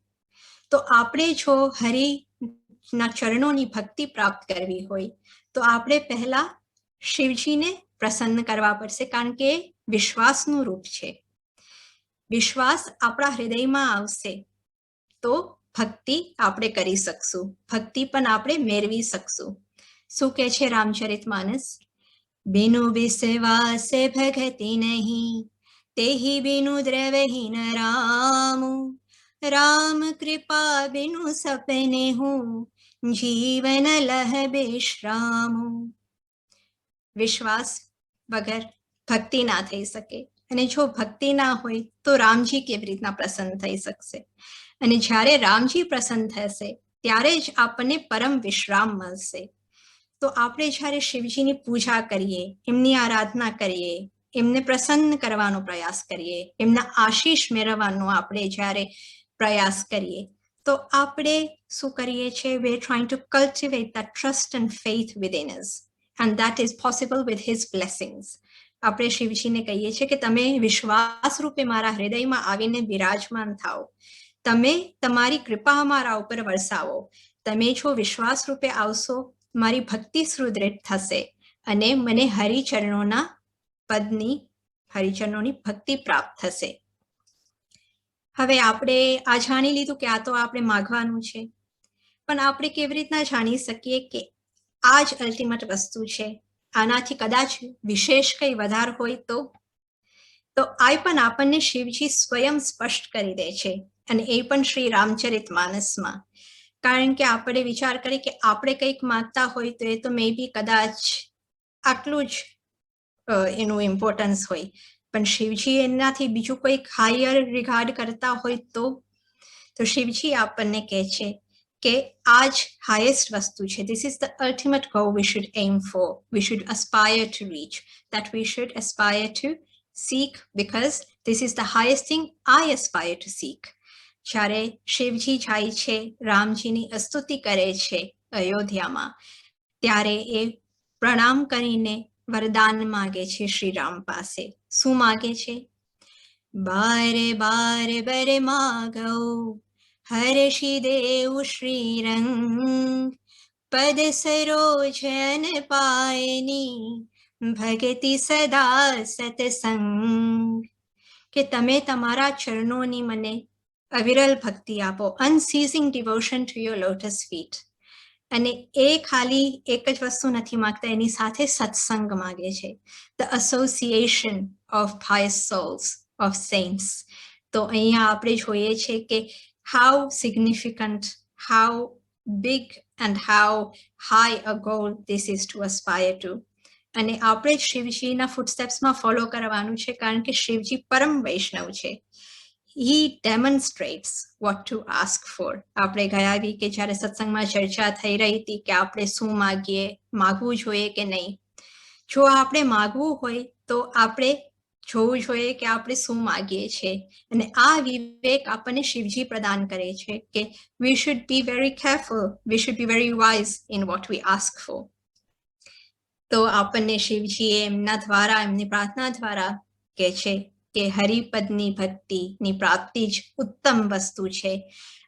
તો આપણે જો હરિના ચરણોની ભક્તિ પ્રાપ્ત કરવી હોય તો આપણે પહેલા શિવજીને પ્રસન્ન કરવા પડશે, કારણ કે વિશ્વાસનું રૂપ છે. વિશ્વાસ આપણા હૃદયમાં આવશે તો ભક્તિ આપણે કરી શકશું, ભક્તિ પણ આપણે મેળવી શકશું. શું કહે છે રામચરિતમાનસ? बिनु विश्वास भगति नहीं, तेहि बिनु द्रवहीन राम, राम कृपा बिनु सपने हूँ, जीवन लह विश्राम. વિશ્વાસ વગર ભક્તિ ના થઈ શકે, અને જો ભક્તિ ના હોય તો રામજી કેવી રીતના પ્રસન્ન થઈ શકશે? અને જ્યારે રામજી પ્રસન્ન થશે ત્યારે જ આપણને પરમ વિશ્રામ મળશે. તો આપણે જ્યારે શિવજીની પૂજા કરીએ, એમની આરાધના કરીએ, એમને પ્રસન્ન કરવાનો પ્રયાસ કરીએ, એમના આશીષ મેળવવાનો આપણે જ્યારે પ્રયાસ કરીએ તો આપણે શું કરીએ છીએ? we are trying to cultivate that trust and faith within us, and that is possible with his blessings. આપણે શિવજીને કહીએ છીએ કે તમે વિશ્વાસ રૂપે મારા હૃદયમાં આવીને બિરાજમાન થાઓ, તમે તમારી કૃપા અમારા ઉપર વરસાવો. તમે જો વિશ્વાસ રૂપે આવશો, મારી ભક્તિ સુદૃઢ થશે અને મને હરિચરણોના પદની, હરિચરણોની ભક્તિ પ્રાપ્ત થશે. હવે આપણે આ જાણી લીધું કે આ તો આપણે માગવાનું છે, પણ આપણે કેવી રીતના જાણી શકીએ કે આ જ અલ્ટિમેટ વસ્તુ છે, આનાથી કદાચ વિશેષ કંઈ વધારે હોય તો આ પણ આપણને શિવજી સ્વયં સ્પષ્ટ કરી દે છે, અને એ પણ શ્રી રામચરિતમાનસમાં. કારણ કે આપણે વિચાર કરીએ કે આપણે કંઈક માંગતા હોય તો એ તો મે બી કદાચ આટલું જ એનું ઇમ્પોર્ટન્સ હોય, પણ શિવજી એનાથી બીજું કોઈક હાયર રિગાર્ડ કરતા હોય તો શિવજી આપણને કહે છે કે આ જ હાઈએસ્ટ વસ્તુ છે. This is the ultimate goal we should aim for, we should aspire to reach, that we should aspire to seek, because this is the highest thing I aspire to seek. જ્યારે શિવજી જાય છે, રામજીની સ્તુતિ કરે છે અયોધ્યામાં, ત્યારે એ પ્રણામ કરીને વરદાન માગે છે શ્રી રામ પાસે. શું માગે છે? બારે બાર બર માગો હર્ષિ દેવ શ્રીરંગ, પદ સરોજન પાયની ભગતિ સદા સતસંગ. કે તમે તમારા ચરણોની મને અવિરલ ભક્તિ આપો, unceasing devotion to your lotus feet. અને એ ખાલી એક જ વસ્તુ નથી માંગતા, એની સાથે સત્સંગ માગે છે, the association of pious souls, of saints. તો અહીંયા આપણે જોઈએ છે કે how significant, how big and how high a goal this is to aspire to. અને આપણે જ શિવજીના ફૂટસ્ટેપ્સમાં ફોલો કરવાનું છે, કારણ કે શિવજી પરમ વૈષ્ણવ છે. He demonstrates what to ask for. આપણે ગયા વીકે જ્યારે સત્સંગમાં ચર્ચા થઈ રહી હતી કે આપણે શું માગીએ, માગવું જોઈએ કે નહીં. જો આપણે માગવું હોય તો આપણે જોવું જોઈએ કે આપણે શું માગીએ છીએ, અને આ વિવેક આપણને શિવજી પ્રદાન કરે છે કે we should be very careful, we should be very wise in what we ask for. તો આપણને શિવજીએ એમના દ્વારા, એમની પ્રાર્થના દ્વારા કહે છે કે હરિપદની ભક્તિની પ્રાપ્તિ જ ઉત્તમ વસ્તુ છે.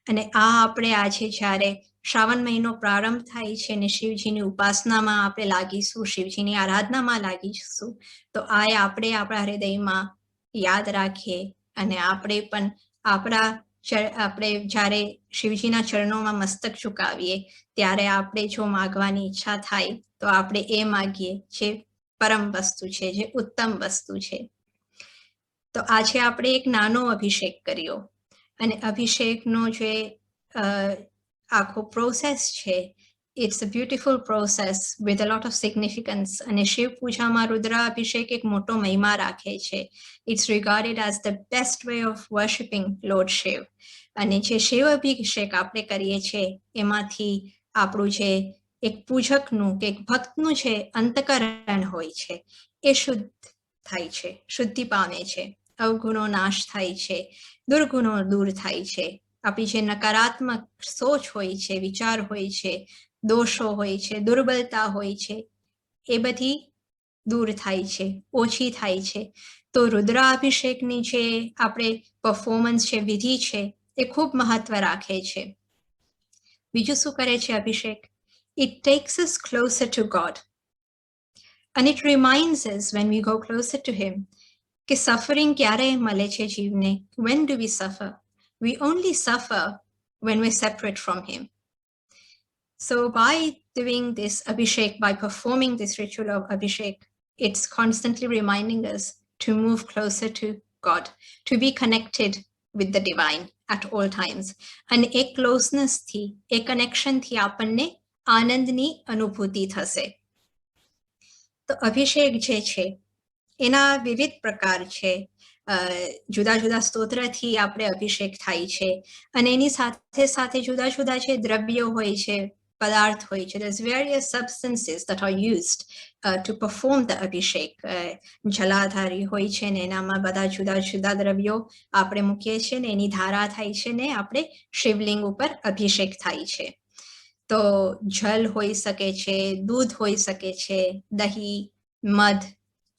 અને આ આપણે આજે જ્યારે શ્રાવણ મહિનો પ્રારંભ થાય છે અને શિવજીની ઉપાસનામાં આપણે લાગીશું, શિવજીની આરાધનામાં લાગીશું, તો આ આપણે આપણા હૃદયમાં યાદ રાખીએ, અને આપણે પણ આપણે જ્યારે શિવજીના ચરણોમાં મસ્તક ઝુકાવીએ ત્યારે આપણે જો માગવાની ઈચ્છા થાય તો આપણે એ માગીએ જે પરમ વસ્તુ છે, જે ઉત્તમ વસ્તુ છે. તો આજે આપણે એક નાનો અભિષેક કર્યો, અને અભિષેકનો જે આખો પ્રોસેસ છે, it's a beautiful process with a lot of significance. અને શિવ પૂજામાં રુદ્રાભિષેક એક મોટો મહિમા રાખે છે. It's regarded as the best way of worshipping Lord Shiv. અને જે શિવ અભિષેક આપણે કરીએ છીએ એમાંથી આપણું છે એક પૂજકનું કે એક ભક્તનું છે અંતકરણ હોય છે એ શુદ્ધ થાય છે, શુદ્ધિ પામે છે, અવગુણો નાશ થાય છે, દુર્ગુણો દૂર થાય છે, આપણી જે નકારાત્મક સોચ હોય છે, વિચાર હોય છે, દોષો હોય છે, દુર્બળતા હોય છે, એ બધી દૂર થાય છે, ઓછી થાય છે. તો રુદ્રાભિષેકની જે આપણે પરફોર્મન્સ છે, વિધિ છે, એ ખૂબ મહત્વ રાખે છે. બીજું શું કરે છે અભિષેક? It takes us closer to God. And it reminds us when we go closer to Him કે સફરિંગ ક્યારે મળે છે જીવને? When do we suffer? We only suffer when we're separate from Him. So by doing this Abhishek, by performing this ritual of Abhishek, it's constantly reminding us to move closer to God, to be connected with the divine at all times. And a closeness thi, a connection thi આપણને આનંદની અનુભૂતિ થશે. તો અભિષેક જે છે એના વિવિધ પ્રકાર છે. જુદા જુદા સ્તોત્રથી આપણે અભિષેક થાય છે અને એની સાથે સાથે જુદા જુદા જે દ્રવ્યો હોય છે, પદાર્થ હોય છે. There's various substances that are used to perform the abhishek. જલાધારી હોય છે ને એનામાં બધા જુદા જુદા દ્રવ્યો આપણે મૂકીએ છીએ ને એની ધારા થાય છે ને આપણે શિવલિંગ ઉપર અભિષેક થાય છે. તો જલ હોઈ શકે છે, દૂધ હોઈ શકે છે, દહીં, મધ,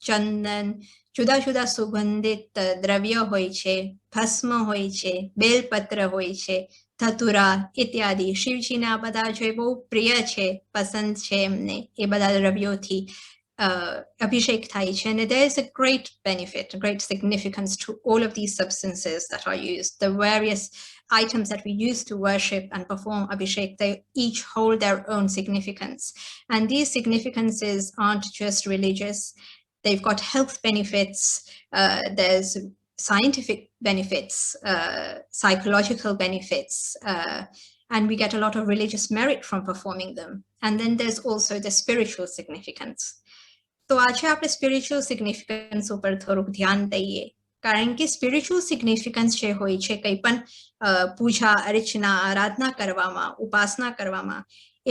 ચંદન, જુદા જુદા સુગંધિત દ્રવ્ય હોય છે, ભસ્મ હોય છે, બેલપત્ર હોય છે, ધતુરા ઇત્યાદિ. શિવજીના આ બધા જે બહુ પ્રિય છે, પસંદ છે એમને, એ બધા દ્રવ્યોથી અભિષેક થાય છે. And there is a great benefit, a great significance to all of these substances that are used. The various items that we use to worship and perform Abhishek, they each hold their own significance. And these significances aren't just religious. They've got health benefits, there's scientific benefits, psychological benefits, and we get a lot of religious merit from performing them. And then there's also the spiritual significance. તો આજે આપણે spiritual significance ઉપર થોડુંક ધ્યાન દઈએ, કારણ કે spiritual significance જે હોય છે કંઈ પણ પૂજા અર્ચના આરાધના કરવામાં, ઉપાસના કરવામાં,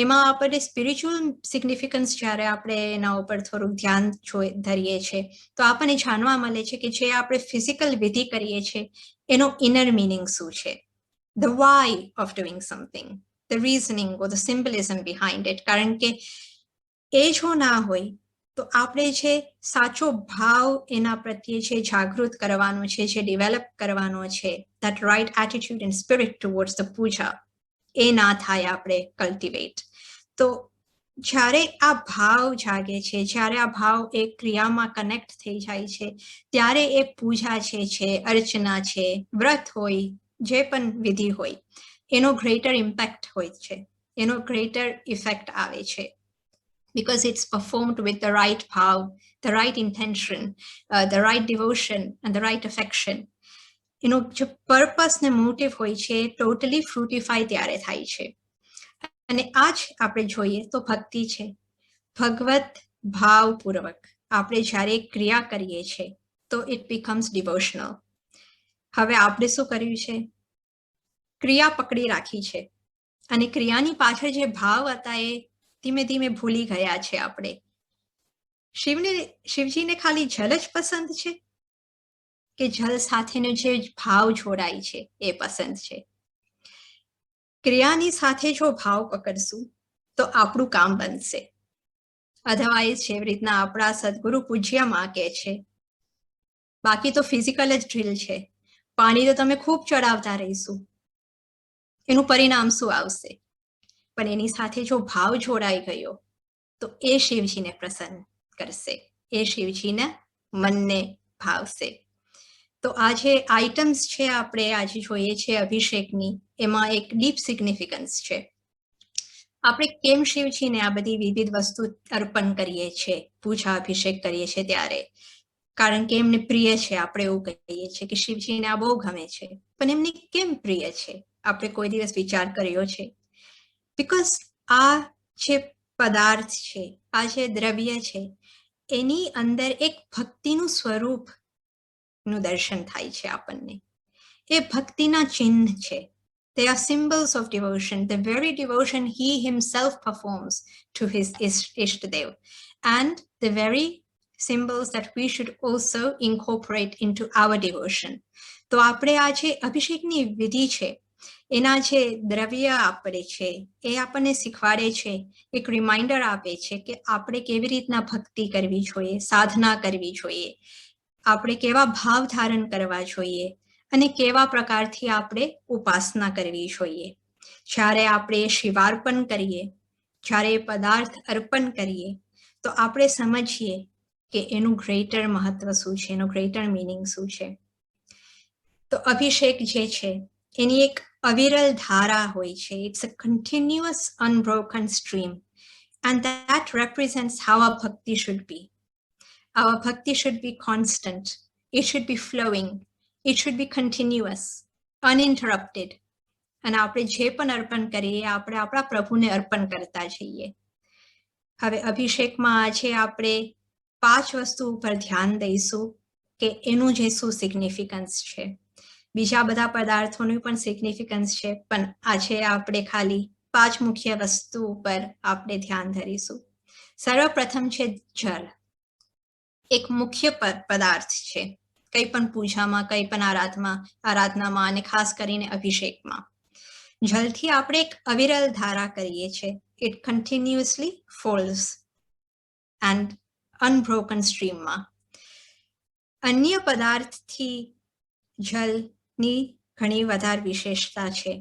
એમાં આપણે સ્પિરિચ્યુઅલ સિગ્નિફિકન્સ જ્યારે આપણે એના ઉપર થોડુંક ધ્યાન ધરીએ છીએ તો આપણને જાણવા મળે છે કે જે આપણે ફિઝિકલ વિધિ કરીએ છીએ એનો ઇનર મિનિંગ શું છે. The why of doing something, the reasoning or the symbolism behind it. કારણ કે એ જો ના હોય તો આપણે જે સાચો ભાવ એના પ્રત્યે છે જાગૃત કરવાનો છે, જે ડેવલપ કરવાનો છે, that right attitude and spirit towards the puja, એ ના થાય આપણે કલ્ટિવેટ. તો જ્યારે આ ભાવ જાગે છે, જ્યારે આ ભાવ એ ક્રિયામાં કનેક્ટ થઈ જાય છે, ત્યારે એ પૂજા છે, અર્ચના છે, વ્રત હોય, જે પણ વિધિ હોય, એનો ગ્રેટર ઇમ્પેક્ટ હોય છે, એનો ગ્રેટર ઇફેક્ટ આવે છે. Because it's performed with the right bhav, the right intention, the right devotion and the right affection. એનો જે પર્પસ ને મોટિવ હોય છે ટોટલી ફ્રુટિફાય ત્યારે થાય છે. અને આ જ આપણે જોઈએ તો ભક્તિ છે. ભગવત ભાવપૂર્વક આપણે જ્યારે ક્રિયા કરીએ છીએ તો ઇટ બીકમ્સ ડિવોશનલ. હવે આપણે શું કર્યું છે? ક્રિયા પકડી રાખી છે અને ક્રિયાની પાછળ જે ભાવ હતા એ ધીમે ધીમે ભૂલી ગયા છે આપણે. શિવજીને ખાલી જલ જ પસંદ છે કે જલ સાથેનો જે ભાવ જોડાય છે એ પસંદ છે? ક્રિયાની સાથે જો ભાવ પકડશું તો આપણું કામ બનશે. અધરવાઇઝ જેવી રીતના આપણા સદગુરુ પૂજ્યમાં કહે છે, બાકી તો ફિઝિકલ જ ડ્રીલ છે, પાણી તો તમે ખૂબ ચડાવતા રહીશું, એનું પરિણામ શું આવશે? પણ એની સાથે જો ભાવ જોડાઈ ગયો તો એ શિવજીને પ્રસન્ન કરશે, એ શિવજીના મનને ભાવશે. તો આ જે આઇટમ્સ છે આપણે આજે જોઈએ છે અભિષેકની, એમાં એક ડીપ સિગ્નિફિકન્સ છે. આપણે કેમ શિવજીને આ બધી વિવિધ વસ્તુ અર્પણ કરીએ છીએ, પૂજા અભિષેક કરીએ છીએ ત્યારે? કારણ કે એમને પ્રિય છે. આપણે એવું કહીએ છીએ કે શિવજીને આ બહુ ગમે છે, પણ એમને કેમ પ્રિય છે? આપણે કોઈ દિવસ વિચાર કર્યો છે? બિકોઝ આ જે પદાર્થ છે, આ જે દ્રવ્ય છે, એની અંદર એક ભક્તિનું સ્વરૂપનું દર્શન થાય છે આપણને. એ ભક્તિના ચિહ્ન છે. They are symbols of devotion, the very devotion he himself performs to his Ishtadev, and the very symbols that we should also incorporate into our devotion. તો આપણે આ જે અભિષેકની વિધિ છે, એના જે દ્રવ્ય આપે છે, એ આપણને શીખવાડે છે, એક રિમાઇન્ડર આપે છે કે આપણે કેવી રીતના ભક્તિ કરવી જોઈએ, સાધના કરવી જોઈએ, આપણે કેવા ભાવ ધારણ કરવા જોઈએ અને કેવા પ્રકારથી આપણે ઉપાસના કરવી જોઈએ. જ્યારે આપણે શિવાર્પણ કરીએ, જ્યારે પદાર્થ અર્પણ કરીએ, તો આપણે સમજીએ કે એનું ગ્રેટર મહત્વ શું છે, એનું ગ્રેટર મિનિંગ શું છે. તો અભિષેક જે છે એની એક અવિરલ ધારા હોય છે. It's a continuous unbroken stream, and that represents how our bhakti should be. Our bhakti should be constant. It should be flowing. It should be continuous, uninterrupted. અને આપણે જે પણ અર્પણ કરીએ આપણે આપણા પ્રભુને અર્પણ કરતા જઈએ. હવે અભિષેકમાં આજે આપણે 5 વસ્તુ ઉપર ધ્યાન દઈશું કે એનું જે શું સિગ્નિફિકન્સ છે. બીજા બધા પદાર્થોનું પણ સિગ્નિફિકન્સ છે, પણ આજે આપણે ખાલી 5 મુખ્ય વસ્તુ ઉપર આપણે ધ્યાન ધરીશું. સર્વપ્રથમ છે જળ. એક મુખ્ય પદાર્થ છે કઈ પણ પૂજામાં, કઈ પણ આરાધનામાં અને ખાસ કરીને અભિષેકમાં. જલથી આપણે એક અવિરલ ધારા કરીએ છીએ. It continuously falls and unbroken સ્ટ્રીમમાં. અન્ય પદાર્થથી જલની ઘણી વધારે વિશેષતા છે.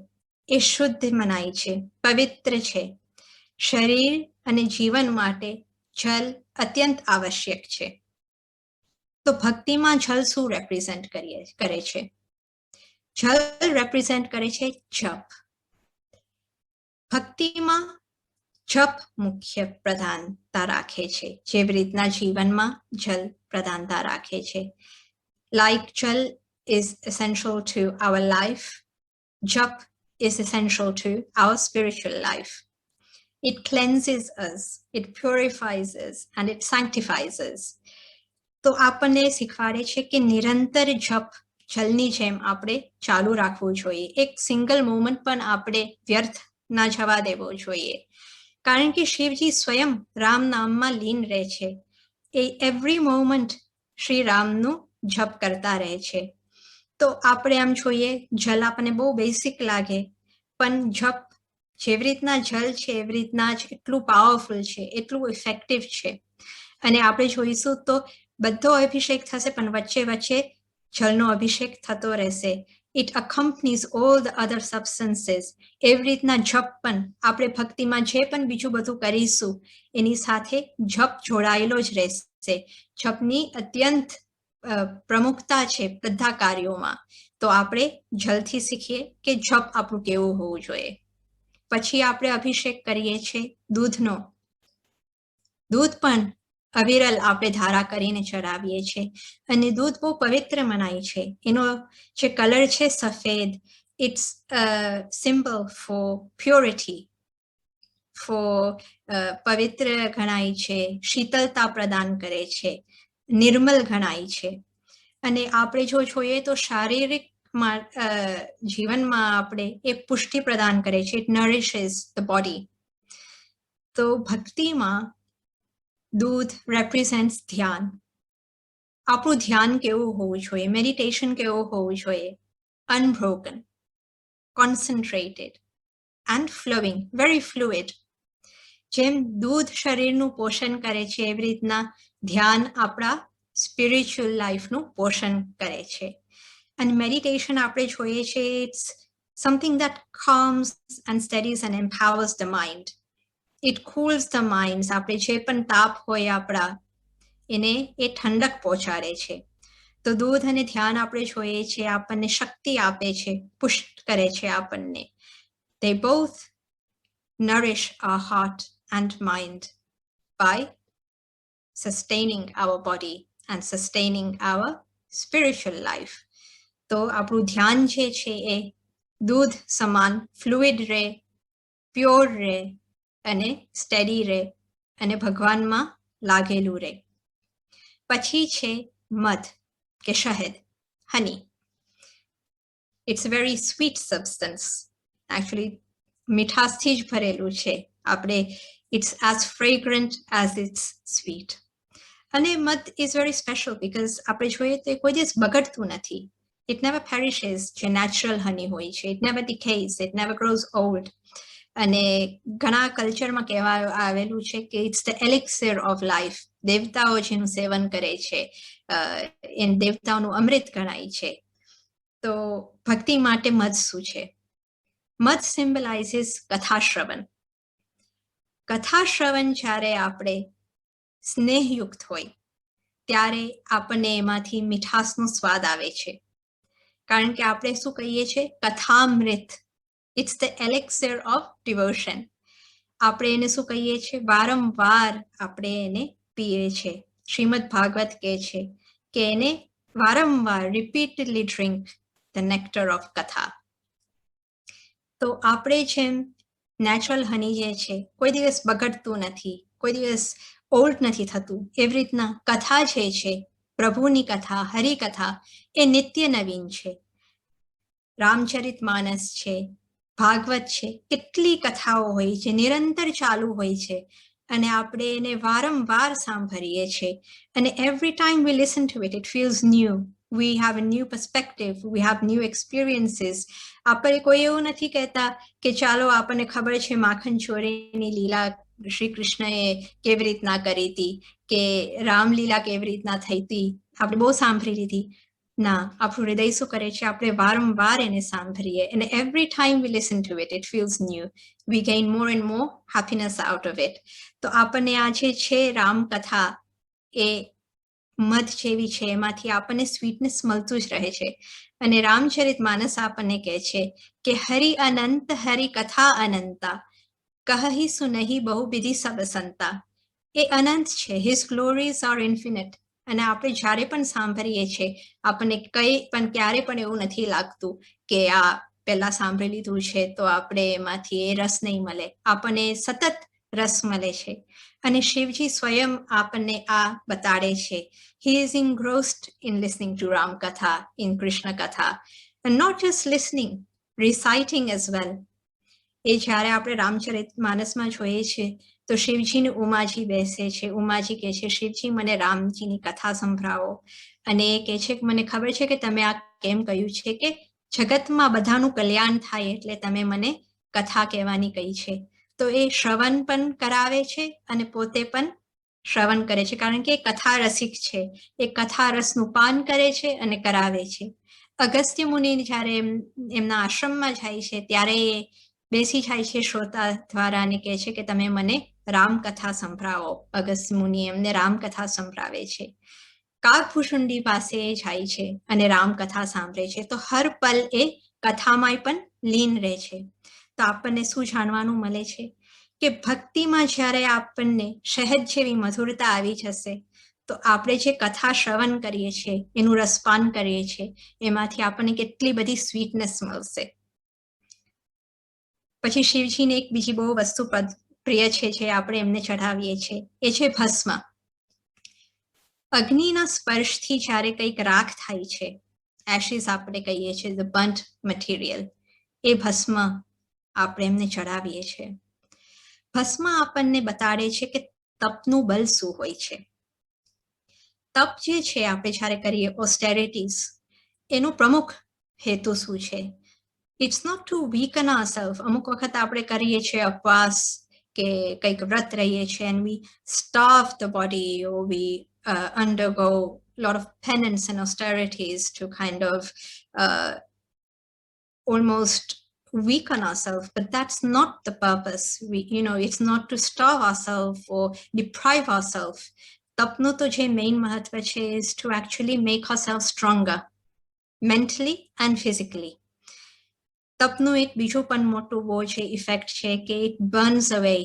એ શુદ્ધ મનાય છે, પવિત્ર છે. શરીર અને જીવન માટે જલ અત્યંત આવશ્યક છે. તો ભક્તિમાં જલ શું રેપ્રેઝન્ટ કરે છે? જલ રેપ્રેઝન્ટ કરે છે જપ. ભક્તિમાં જપ મુખ્ય પ્રધાનતા રાખે છે, જેવી રીતના જીવનમાં જલ પ્રધાનતા રાખે છે. Like jal is essential to our life, jap is essential to our spiritual life. It cleanses us, it purifies us, and it sanctifies us. તો આપણને શીખવાડે છે કે નિરંતર જપ જલની જેમ આપણે ચાલુ રાખવું જોઈએ. એક સિંગલ મોમેન્ટ પણ આપણે વ્યર્થ ના જવા દેવો જોઈએ, કારણ કે શિવજી સ્વયં રામ નામમાં લીન રહે છે. એ એવરી મોમેન્ટ શ્રી રામનું જપ કરતા રહે છે. તો આપણે આમ જોઈએ જલ આપણને બહુ બેસિક લાગે, પણ જપ જેવી રીતના જલ છે એવી રીતના જ એટલું પાવરફુલ છે, એટલું ઇફેક્ટિવ છે. અને આપણે જોઈશું તો બધો અભિષેક થશે પણ વચ્ચે વચ્ચે જલનો અભિષેક થતો રહેશે. It accompanies all the other substances. એવી રીતના જપ પણ આપણે ભક્તિમાં જે પણ બીજું બધું કરીશું એની સાથે જપ જોડાયેલો જ રહેશે. જપની અત્યંત પ્રમુખતા છે બધા કાર્યોમાં. તો આપણે જલથી શીખીએ કે જપ આપણું કેવું હોવું જોઈએ. પછી આપણે અભિષેક કરીએ છીએ દૂધનો. દૂધ પણ અવિરલ આપણે ધારા કરીને ચડાવીએ છીએ અને દૂધ બહુ પવિત્ર મનાય છે. એનો જે કલર છે સફેદ, it's symbol for purity, for પવિત્ર ગણાય છે, શીતળતા પ્રદાન કરે છે, નિર્મલ ગણાય છે. અને આપણે જો જોઈએ તો શારીરિક જીવનમાં આપણે એ પુષ્ટિ પ્રદાન કરે છે. It nourishes the body. તો ભક્તિમાં દૂધ રેપ્રેઝેન્ટ્સ ધ્યાન. આપણું ધ્યાન કેવું હોવું જોઈએ, મેડિટેશન કેવું હોવું જોઈએ? Unbroken, concentrated and ફ્લોવિંગ, very fluid. જેમ દૂધ શરીરનું પોષણ કરે છે એવી રીતના ધ્યાન આપણા સ્પિરિચ્યુઅલ લાઈફનું પોષણ કરે છે. અને મેડિટેશન આપણે જોઈએ છીએ it's something that calms and steadies and empowers the mind. It cools the minds. આપણે જે પણ તાપ હોય આપણા એને એ ઠંડક પહોંચાડે છે. તો દૂધ અને ધ્યાન આપણે જોઈએ છીએ આપણને શક્તિ આપે છે, પુષ્ટ કરે છે આપણને. They both nourish our heart and mind by sustaining our body and sustaining our spiritual life. તો આપણું ધ્યાન જે છે એ દૂધ સમાન ફ્લુઇડ રહે, પ્યોર રહે અને સ્ટેડી રહે અને ભગવાનમાં લાગેલું રહે. પછી છે મધ કે શહેદ, honey. It's a very sweet substance. Actually મીઠાશથી જ ભરેલું છે. આપણે it's as fragrant as it's sweet. અને મધ ઇઝ વેરી સ્પેશિયલ બીકોઝ આપણે જોઈએ તો કોઈ દિવસ બગડતું નથી. ઇટ નેવર પેરિશેસ, જે નેચરલ હની હોય છે. It never decays, it never grows old. અને ઘણા કલ્ચરમાં કહેવા આવેલું છે કે it's the elixir of life. દેવતાઓ જેનું સેવન કરે છે એ દેવતાઓનું અમૃત ગણાય છે. તો ભક્તિ માટે મધ શું છે? મધ સિમ્બલાઇઝિસ કથાશ્રવણ. કથાશ્રવણ જ્યારે આપણે સ્નેહયુક્ત હોય ત્યારે આપણને એમાંથી મીઠાશનો સ્વાદ આવે છે. કારણ કે આપણે શું કહીએ છીએ? કથામૃત. It's the elixir of devotion. આપણે એને શું કહીએ છીએ? વારંવાર આપણે એને પીએ છીએ. શ્રીમદ ભાગવત કહે છે કે એને વારંવાર repeatedly drink the nectar of કથા. તો આપણે જેમ નેચરલ હની જે છે કોઈ દિવસ બગડતું નથી, કોઈ દિવસ ઓલ્ડ નથી થતું, એવી રીતના કથા જે છે, પ્રભુની કથા, હરિકથા, એ નિત્ય નવીન છે. રામચરિત માનસ છે, ભાગવત છે, કેટલી કથાઓ હોય છે, નિરંતર ચાલુ હોય છે. અને આપણે એને વારંવાર સાંભળીએ છીએ. અને every time we listen to it, it feels new. We have a new perspective, we have new experiences. આપણે કોઈ એવું નથી કહેતા કે ચાલો આપણને ખબર છે માખણ ચોરીની લીલા શ્રી કૃષ્ણએ કેવી રીતના કરી હતી, કે રામલીલા કેવી રીતના થઈ હતી, આપણે બહુ સાંભળી લીધી. ના, આપણું હૃદય શું કરે છે? આપણે વારંવાર એને સાંભળીએ. અને every time we listen to it, it feels new. We gain more and more happiness out of it. તો આપણને આ જે છે રામકથા એ મધ જેવી છે, એમાંથી આપણને સ્વીટનેસ મળતું જ રહે છે. અને રામચરિત માનસ આપણને કહે છે કે હરિ અનંત, હરિ કથા અનંતા, કહી સુનહી બહુ વિધિ સબ સંતા. એ અનંત છે. His glories are infinite. અને આપણે જ્યારે પણ સાંભળીએ છીએ આપણને કંઈ પણ ક્યારે પણ એવું નથી લાગતું કે આ પહેલા સાંભળી લીધું છે તો આપણે એમાંથી એ રસ નહીં મળે. આપણને સતત રસ મળે છે. અને શિવજી સ્વયં આપણને આ બતાડે છે. He is engrossed in listening to Ram Katha, in Krishna Katha, and not just listening, reciting as well. એ જ્યારે આપણે રામચરિત માનસમાં જોઈએ છીએ તો શિવજીને ઉમાજી બેસે છે. ઉમાજી કહે છે શિવજી મને રામજીની કથા સંભળાવો. અને એ કહે છે કે મને ખબર છે કે તમે આ કેમ કહ્યું છે કે જગતમાં બધાનું કલ્યાણ થાય એટલે તમે મને કથા કહેવાની કહી છે. તો એ શ્રવણ પણ કરાવે છે અને પોતે પણ શ્રવણ કરે છે, કારણ કે એ કથા રસિક છે. એ કથા રસનું પાન કરે છે અને કરાવે છે. અગસ્ત્ય મુનિ જ્યારે એમના આશ્રમમાં જાય છે ત્યારે એ બેસી જાય છે શ્રોતા દ્વારા અને કહે છે કે તમે મને રામકથા સંભળાવો. અગસ્ત્ય મુનિ એમને રામકથા સંભળાવે છે. કાગભૂષુંડી પાસે જાય છે અને રામકથા સાંભળે છે. તો હર પલ એ કથામાં પણ લીન રહે છે. તો આપણને શું જાણવાનું મળે છે કે ભક્તિમાં જ્યારે આપણને શહેદ જેવી મધુરતા આવી જશે તો આપણે જે કથા શ્રવણ કરીએ છીએ, એનું રસપાન કરીએ છીએ, એમાંથી આપણને કેટલી બધી સ્વીટનેસ મળશે. પછી શિવજીને એક બીજી બહુ વસ્તુ પ્રિય છે જે આપણે એમને ચઢાવીએ છીએ, એ છે ભસ્મ. અગ્નિના સ્પર્શથી જ્યારે કંઈક રાખ થાય છે, એશિસ આપણે કહીએ છીએ, ધ બર્ન્ટ મટીરિયલ, એ ભસ્મ આપણે એમને ચઢાવીએ છીએ. ભસ્મ આપણને બતાડે છે કે તપનું બલ શું હોય છે. તપ જે છે આપણે જ્યારે કરીએ ઓસ્ટેરિટીઝ, એનો પ્રમુખ હેતુ શું છે? It's not to weaken ourselves. અમુક વખત આપણે કરીએ છીએ ઉપવાસ કે કંઈક વ્રત રહીએ છીએ and we starve the body or we undergo a lot of penance and austerities to kind of almost weaken ourselves, but that's not the purpose. It's not to starve ourselves or deprive ourselves. તપનું તો જે main મહત્વ છે is to actually make ourselves stronger mentally and physically. તપનું એક બીજું પણ મોટું બહુ છે ઇફેક્ટ છે કે ઇટ બર્ન્સ અવે.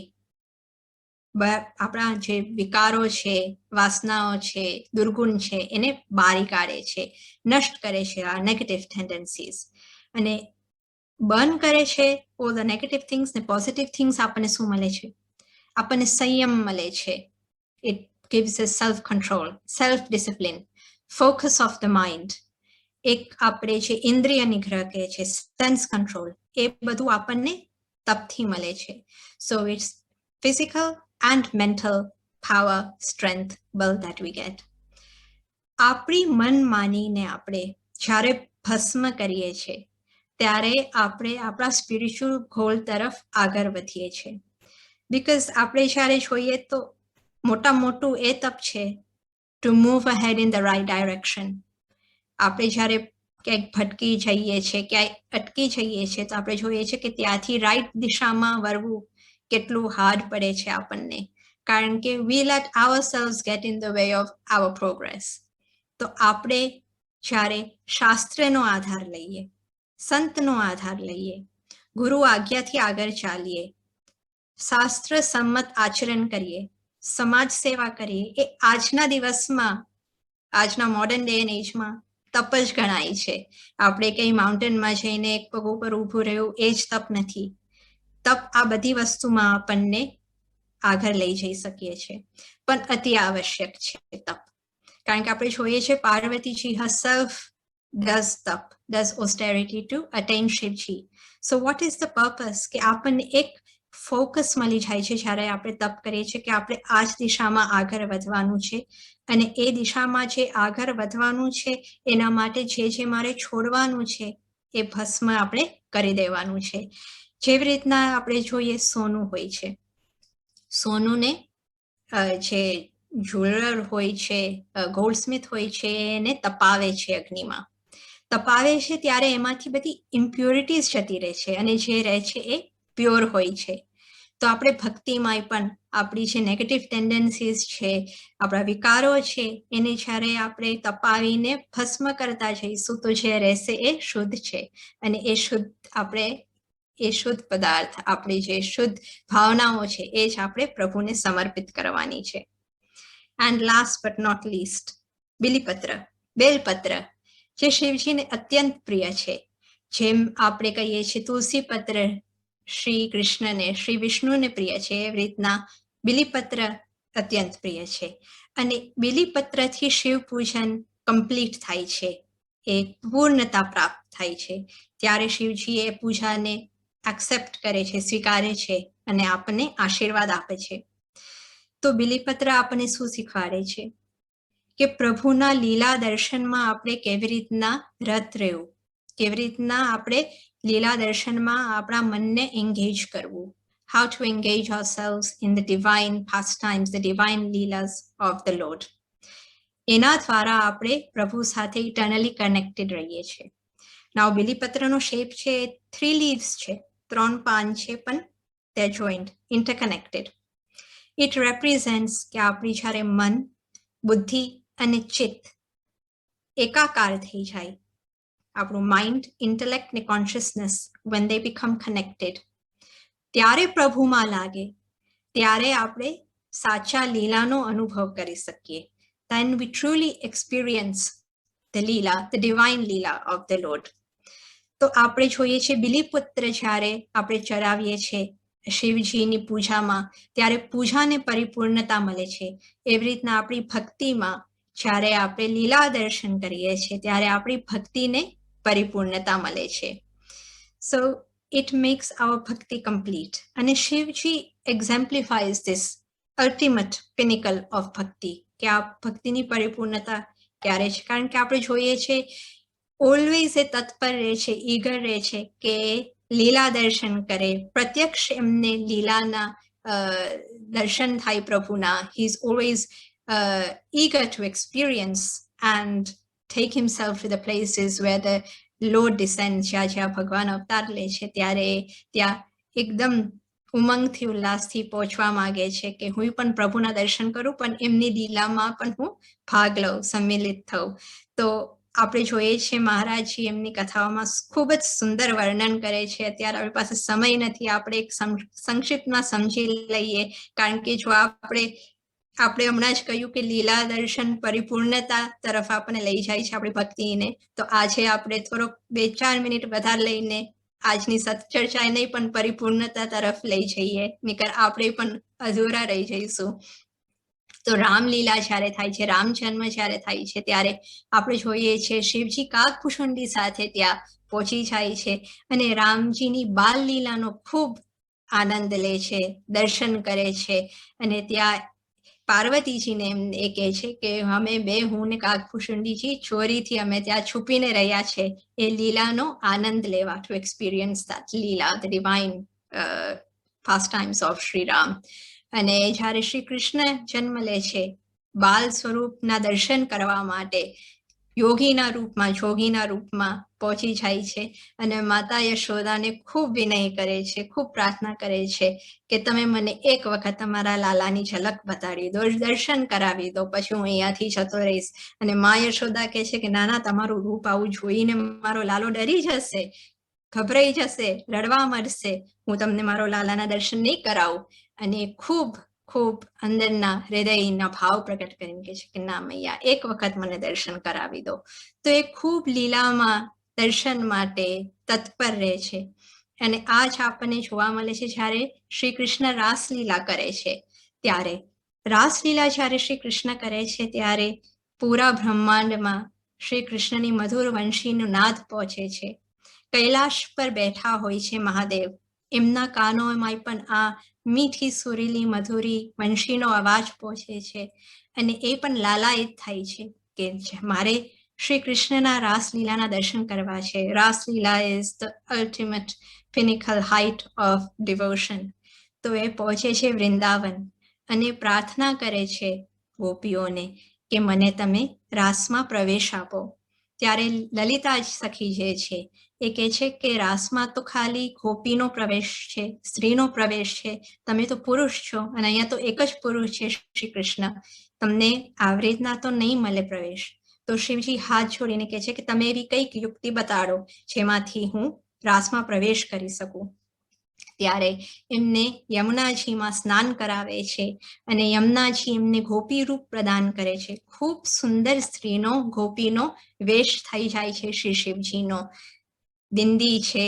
આપણા જે વિકારો છે, વાસનાઓ છે, દુર્ગુણ છે, એને બારી કાઢે છે, નષ્ટ કરે છે આ નેગેટિવ ટેન્ડન્સીઝ. અને બર્ન કરે છે ઓલ ધ નેગેટિવ થિંગ્સ ને પોઝિટિવ થિંગ્સ આપણને શું મળે છે? આપણને સંયમ મળે છે. It gives us self control, self discipline, focus of the mind. એક આપણે જે ઇન્દ્રિય નિગ્રહ કહે છે, સેન્સ કંટ્રોલ, એ બધું આપણને તપથી મળે છે. So it's physical and mental power, strength, બલ ધેટ વી ગેટ. આપણી મન માનીને આપણે જ્યારે ભસ્મ કરીએ છીએ ત્યારે આપણે આપણા સ્પિરિચ્યુઅલ ગોલ તરફ આગળ વધીએ છીએ. બિકોઝ આપણે જ્યારે જોઈએ તો મોટું એ તપ છે to move ahead in the right direction. આપણે જ્યારે ક્યાંક ભટકી જઈએ છીએ, ક્યાંય અટકી જઈએ છીએ, તો આપણે જોઈએ છીએ કે ત્યાંથી રાઈટ દિશામાં વળવું કેટલું હાર્ડ પડે છે આપણને, કારણ કે we let ourselves get in the way of our progress. તો આપણે જ્યારે શાસ્ત્રનો આધાર લઈએ, સંતનો આધાર લઈએ, ગુરુ આજ્ઞાથી આગળ ચાલીએ, શાસ્ત્ર સંમત આચરણ કરીએ, સમાજ સેવા કરીએ, એ આજના દિવસમાં, આજના મોડર્ન ડે એન્ડ એજમાં તપ જ ગણાય છે. આપણે કઈ માઉન્ટેનમાં જઈને એક પગ ઉપર ઊભું રહ્યું એ જ તપ નથી. તપ આ બધી વસ્તુમાં આપણને આગળ લઈ જઈ શકીએ છીએ, પણ અતિ આવશ્યક છે તપ. કારણ કે આપણે જોઈએ છીએ પાર્વતીજી herself does તપ, does austerity to attain Shivji. So what is the purpose? કે આપણને એક ફોકસ મળી જાય છે જ્યારે આપણે તપ કરીએ છીએ કે આપણે આ જ દિશામાં આગળ વધવાનું છે, અને એ દિશામાં જે આગળ વધવાનું છે એના માટે જે મારે છોડવાનું છે એ ભસ્મ આપણે કરી દેવાનું છે. જેવી રીતના આપણે જોઈએ સોનું હોય છે, સોનુને જે જ્વેલર હોય છે, ગોલ્ડસ્મિથ હોય છે, એને તપાવે છે અગ્નિમાં. તપાવે છે ત્યારે એમાંથી બધી ઇમ્પ્યોરિટીઝ જતી રહે છે અને જે રહે છે એ પ્યોર હોય છે. તો આપણે ભક્તિમાં પણ આપણી જે નેગેટિવ ટેન્ડન્સીઝ છે, આપણા વિકારો છે, એને જ્યારે આપણે તપાવીને ભસ્મ કરતા જઈશું તો જે રહેશે એ શુદ્ધ છે, અને એ શુદ્ધ પદાર્થ, આપણી જે શુદ્ધ ભાવનાઓ છે એ જ આપણે પ્રભુને સમર્પિત કરવાની છે. And last but not least, બિલીપત્ર, બેલપત્ર, જે શિવજીને અત્યંત પ્રિય છે. જેમ આપણે કહીએ છીએ તુલસી પત્ર શ્રી કૃષ્ણને, શ્રી વિષ્ણુને પ્રિય છે, એવી રીતના બિલીપત્ર અત્યંત પ્રિય છે. અને બિલીપત્રથી શિવ પૂજન કમ્પ્લીટ થાય છે, એ પૂર્ણતા પ્રાપ્ત થાય છે. ત્યારે શિવજી એ પૂજાને એક્સેપ્ટ કરે છે, સ્વીકારે છે અને આપણને આશીર્વાદ આપે છે. તો બિલીપત્ર આપણને શું શીખવાડે છે કે પ્રભુના લીલા દર્શનમાં આપણે કેવી રીતના રત રહેવું, કેવી રીતના આપણે લીલા દર્શનમાં આપણા મનને એન્ગેજ કરવું. How to engage ourselves in the divine pastimes, the divine leelas of the Lord. એના દ્વારા આપણે પ્રભુ સાથે ઇટર્નલી કનેક્ટેડ રહીએ છીએ. નાવ બિલીપત્રનો શેપ છે 3 leaves છે, 3 પાન છે, પણ તે જોઈન્ટ, ઇન્ટરકનેક્ટેડ. ઇટ રેપ્રેઝેન્ટ્સ કે આપણી જ્યારે મન, બુદ્ધિ અને ચિત્ત એકાકાર થઈ જાય, આપણું માઇન્ડ, ઇન્ટેલેક્ટ ને consciousness when they become connected, ત્યારે પ્રભુમાં લાગે, ત્યારે આપણે સાચા લીલાનો અનુભવ કરી શકીએ. Then we truly experience the Leela, the divine Leela of the Lord. તો આપણે જોઈએ છીએ બિલીપત્ર જ્યારે આપણે ચડાવીએ છીએ શિવજીની પૂજામાં, ત્યારે પૂજાને પરિપૂર્ણતા મળે છે. એવી રીતના આપણી ભક્તિમાં જ્યારે આપણે લીલા દર્શન કરીએ છીએ ત્યારે આપણી ભક્તિને પરિપૂર્ણતા મળે છે. સો it makes our bhakti complete. અને Shivji exemplifies this ultimate pinnacle of bhakti, કે આ ભક્તિની પરિપૂર્ણતા ક્યારે છે. કારણ કે આપણે જોઈએ છે ઓલવેઝ એ તત્પર રહે છે, ઈગર રહે છે કે લીલા દર્શન કરે, પ્રત્યક્ષ એમને લીલાના દર્શન થાય પ્રભુના. he is always eager to experience and take himself to the places where the Lord descends. જ્યાં ભગવાન અવતાર લે છે ત્યારે ત્યાં એકદમ ઉમંગથી, ઉલ્લાસથી પહોંચવા માંગે છે કે હું પણ પ્રભુના દર્શન કરું, પણ એમની લીલામાં પણ હું ભાગ લઉં, સંમિલિત થઉં. તો આપણે જોઈએ છીએ મહારાજજી એમની કથાઓમાં ખૂબ જ સુંદર વર્ણન કરે છે. અત્યારે આપણી પાસે સમય નથી, આપણે એક સંક્ષિપ્તમાં સમજી લઈએ. કારણ કે જો આપણે હમણાં જ કહ્યું કે લીલા દર્શન પરિપૂર્ણતા તરફ આપણને લઈ જાય છે આપણી ભક્તિને, તો આજે આપણે થોડોક 2-4 મિનિટ વધારે લઈને આજની સત્ચર્ચાને પણ પરિપૂર્ણતા તરફ લઈ જઈએ, નહીંતર આપણે પણ અધૂરા રહી જઈશું. તો તો રામલીલા જ્યારે થાય છે, રામ જન્મ જ્યારે થાય છે ત્યારે આપણે જોઈએ છીએ શિવજી કાગભૂષુંડી સાથે ત્યાં પહોંચી જાય છે અને રામજીની બાલ લીલાનો ખૂબ આનંદ લે છે, દર્શન કરે છે અને ત્યાં પાર્વતીજીને એમ એ કહે છે કે અમે બે, હું ને કાગભૂષુંડીજી ચોરીથી અમે ત્યાં છુપીને રહ્યા છે એ લીલાનો આનંદ લેવા, to experience that leela, the divine pastimes of Shri Ram. અને જ્યારે શ્રી કૃષ્ણ જન્મ લે છે, બાલ સ્વરૂપના દર્શન કરવા માટે યોગીના રૂપમાં, જોગીના રૂપમાં પહોંચી જાય છે અને માતા યશોદાને ખૂબ વિનય કરે છે, ખૂબ પ્રાર્થના કરે છે કે તમે મને એક વખત તમારા લાલાની ઝલક બતાડી દો, દર્શન કરાવી દો, પછી હું અહીંયાથી જતો રહીશ. અને મા યશોદા કહે છે કે નાના, તમારું રૂપ આવું જોઈને મારો લાલો ડરી જશે, ગભરાઈ જશે, રડવા મળશે, હું તમને મારો લાલાના દર્શન નહીં કરાવું. અને ખૂબ ખૂબ અંદરના હૃદયના ભાવ પ્રગટ કરીને કહે છે કે ના મૈયા, એક વખત મને દર્શન કરાવી દો. તો એ ખૂબ લીલામાં દર્શન માટે તત્પર રહે છે. અને આ જ આપણને જોવા મળે છે જ્યારે શ્રી કૃષ્ણ રાસલીલા કરે છે ત્યારે. રાસલીલા જ્યારે શ્રી કૃષ્ણ કરે છે ત્યારે પૂરા બ્રહ્માંડમાં શ્રી કૃષ્ણની મધુર વંશીનું નાદ પહોંચે છે. કૈલાશ પર બેઠા હોય છે મહાદેવ, એમના કાનોમાં પણ આ મીઠી સુરીલી મધુરી વંશીનો અવાજ પહોંચે છે અને એ પણ લાલાયિત થાય છે કે મારે શ્રી કૃષ્ણના રાસલીલાના દર્શન કરવા છે. Raasleela is the ultimate pinnacle height of devotion. તો એ પહોંચે છે વૃંદાવન અને પ્રાર્થના કરે છે ગોપીઓને કે મને તમે રાસમાં પ્રવેશ આપો. ત્યારે લલિતા જ સખી જે છે એ કહે છે કે રાસમાં તો ખાલી ગોપીનો પ્રવેશ છે, સ્ત્રીનો પ્રવેશ છે, તમે તો પુરુષ છો અને અહીંયા તો એક જ પુરુષ છે શ્રી કૃષ્ણ, તમને આવી રીતના તો નહીં મળે પ્રવેશ. તો શિવજી હાથ જોડીને કહે છે કે તમે એવી કંઈક યુક્તિ બતાડો જેમાંથી હું રાસમાં પ્રવેશ કરી શકું. ત્યારે એમને યમુનાજીમાં સ્નાન કરાવે છે અને યમુનાજી એમને ગોપી રૂપ પ્રદાન કરે છે. ખૂબ સુંદર સ્ત્રીનો, ગોપીનો વેશ થઈ જાય છે શ્રી શિવજીનો. બિંદી છે,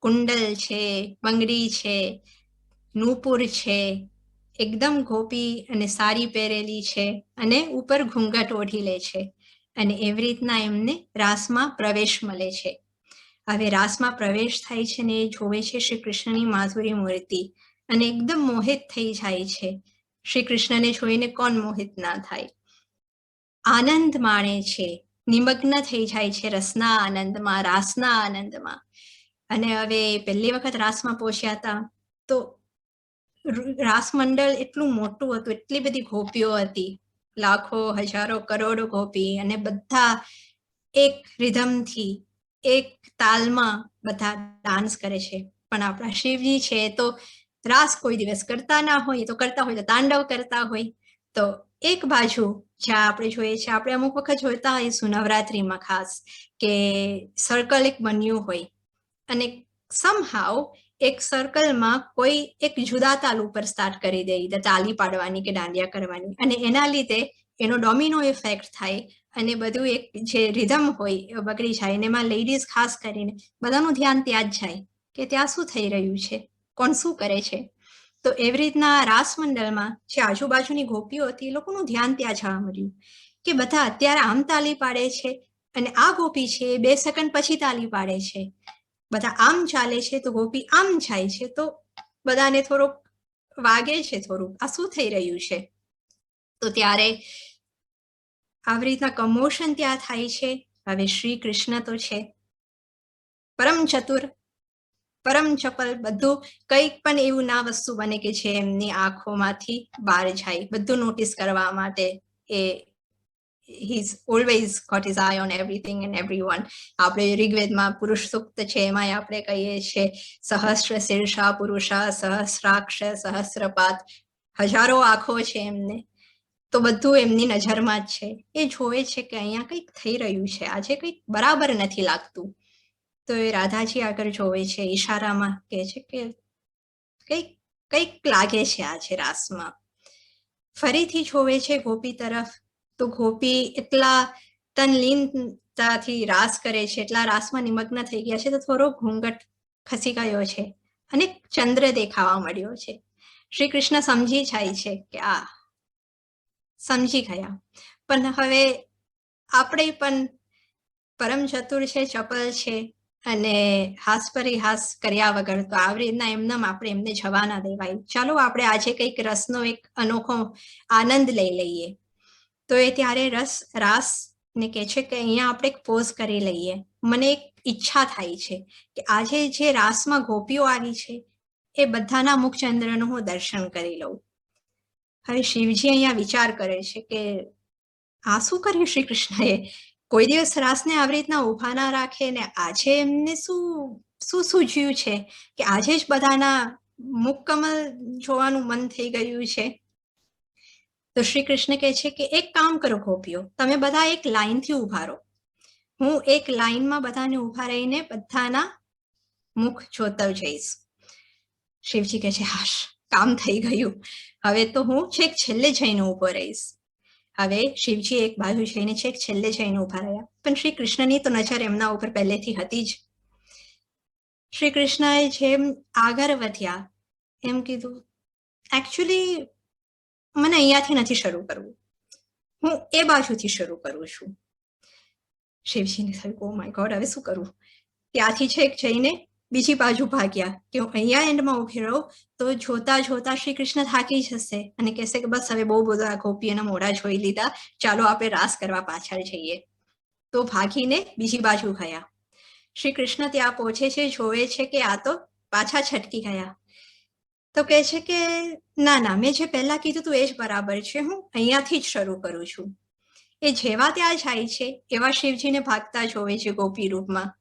કુંડલ છે, બંગડી છે, નૂપુર છે, એકદમ ગોપી અને સાડી પહેરેલી છે અને ઉપર ઘૂંઘટ ઓઢી લે છે અને એવી રીતના એમને રાસમાં પ્રવેશ મળે છે. હવે રાસમાં પ્રવેશ થાય છે ને એ જોવે છે શ્રી કૃષ્ણની માધુરી મૂર્તિ અને એકદમ મોહિત થઈ જાય છે. શ્રી કૃષ્ણને જોઈને કોણ મોહિત ના થાય? આનંદ માણે છે, નિમગ્ન થઈ જાય છે રસના આનંદમાં, રાસના આનંદમાં. અને હવે પહેલી વખત રાસમાં પહોંચ્યા હતા તો રાસ મંડળ એટલું મોટું હતું, એટલી બધી ગોપીઓ હતી, લાખો, હજારો, કરોડો ગોપી અને બધા એક રિધમથી, એક તાલમાં બધા ડાન્સ કરે છે. પણ આપણા શિવજી છે તો રાસ કોઈ દિવસ કરતા ના હોય, તો કરતા હોય તો તાંડવ કરતા હોય. તો એક બાજુ જ્યાં આપણે જોઈએ છીએ, આપણે અમુક વખત જોતા હોઈશું નવરાત્રિમાં ખાસ કે સર્કલ એક બન્યું હોય અને સમહાવ એક સર્કલમાં કોઈ એક જુદા તાલ ઉપર સ્ટાર્ટ કરી દે તાલી પાડવાની કે દાંડિયા કરવાની અને એના લીધે એનો ડોમિનો ઇફેક્ટ થાય અને બધું એક જે રિધમ હોય એ બગડી જાય. અને એમાં લેડીઝ ખાસ કરીને બધાનું ધ્યાન ત્યાં જ જાય કે ત્યાં શું થઈ રહ્યું છે, કોણ શું કરે છે. તો એવી રીતના રાસ મંડળમાં જે આજુબાજુની ગોપીઓ હતી એ લોકોનું ધ્યાન ત્યાં જવા મળ્યું કે બધા અત્યારે આમ તાલી પાડે છે અને આ ગોપી છે 2 સેકન્ડ પછી તાલી પાડે છે. બધા આમ ચાલે છે તો ગોપી આમ જાય છે, તો બધાને થોડોક વાગે છે, થોડુંક આ શું થઈ રહ્યું છે. તો ત્યારે આવી રીતના કમોશન ત્યાં થાય છે. હવે શ્રી કૃષ્ણ તો છે પરમ ચતુર, પરમ ચપલ, બધું કંઈક પણ એવું ના વસ્તુ બને કે જે એમની આંખોમાંથી બહાર જાય. બધું નોટિસ કરવા માટે એ he's always got his eye on everything and everyone. આપણે ઋગ્વેદમાં પુરુષ સૂક્ત છે એમાં આપણે કહીએ છીએ સહસ્ર શીર્ષા પુરુષા સહસ્રાક્ષ સહસ્રપાત, હજારો આંખો છે એમને, તો બધું એમની નજરમાં જ છે. એ જોવે છે કે અહીંયા કંઈક થઈ રહ્યું છે, આજે કંઈક બરાબર નથી લાગતું. તો એ રાધાજી આગળ જોવે છે, ઈશારામાં કહે છે કે કંઈક કંઈક લાગે છે આજે રાસમાં. ફરીથી જોવે છે ગોપી તરફ તો ગોપી એટલા તનલીનતાથી રાસ કરે છે, એટલા રાસમાં નિમગ્ન થઈ ગયા છે તો થોડો ઘૂંઘટ ખસી ગયો છે અને ચંદ્ર દેખાવા મળ્યો છે. શ્રી કૃષ્ણ સમજી જાય છે કે આ સમજી ગયા. પણ હવે આપણે પણ પરમ ચતુર છે, ચપલ છે, અને હાસ પરિહાસ કર્યા વગર તો આવી રીતના એમનેમ આપણે એમને જવા ના દેવાય. ચાલો આપણે આજે કંઈક રસનો એક અનોખો આનંદ લઈ લઈએ. તો એ ત્યારે રાસ ને કહે છે કે અહીંયા આપણે એક પોઝ કરી લઈએ. મને એક ઈચ્છા થાય છે કે આજે જે રાસમાં ગોપીઓ આવી છે એ બધાના મુખચંદ્રનું હું દર્શન કરી લઉં. હવે શિવજી અહીંયા વિચાર કરે છે કે આ શું કર્યું શ્રી કૃષ્ણએ? કોઈ દિવસ રાસને આવી રીતના ઊભા ના રાખે ને આજે એમને શું સૂઝ્યું છે કે આજે જ બધાના મુખ કમલ જોવાનું મન થઈ ગયું છે. તો શ્રી કૃષ્ણ કહે છે કે એક કામ કરો ગોપીઓ, તમે બધા એક લાઈનથી ઊભા રહો. હું એક લાઈનમાં બધાને ઊભા રહીને બધાના મુખ જોતા જઈશ. શિવજી કહે છે હાશ, કામ થઈ ગયું. હવે તો હું છેક છેલ્લે જઈને ઊભો રહીશ. હવે શિવજી એક બાજુ જઈને છેક છેલ્લે જઈને ઊભા રહ્યા. પણ શ્રી કૃષ્ણની તો નજર એમના ઉપર પહેલેથી હતી જ. શ્રી કૃષ્ણએ જેમ આગળ વધ્યા એમ કીધું, એકચ્યુઅલી મને અહીંયાથી નથી શરૂ કરવું, હું એ બાજુથી શરૂ કરું છું. શિવજીને થયું ઓ માય ગોડ, હવે શું કરવું? ત્યાંથી છેક જઈને બીજી બાજુ ભાગ્યા કે હું અહીંયા એન્ડમાં ઊભી રહું તો જોતા જોતા શ્રી કૃષ્ણ થાકી જશે અને કહેશે કે બસ હવે બહુ બધા ગોપીઓના મોઢા જોઈ લીધા, ચાલો આપણે રાસ કરવા પાછળ જઈએ. તો ભાગીને બીજી બાજુ ગયા. શ્રી કૃષ્ણ ત્યાં પહોંચે છે, જોવે છે કે આ તો પાછા છટકી ગયા. તો કહે છે કે ના ના, મેં જે પહેલા કીધું તું એ જ બરાબર છે, હું અહીંયાથી જ શરૂ કરું છું. એ જેવા ત્યાં જાય છે એવા શિવજીને ભાગતા જોવે છે ગોપી રૂપમાં.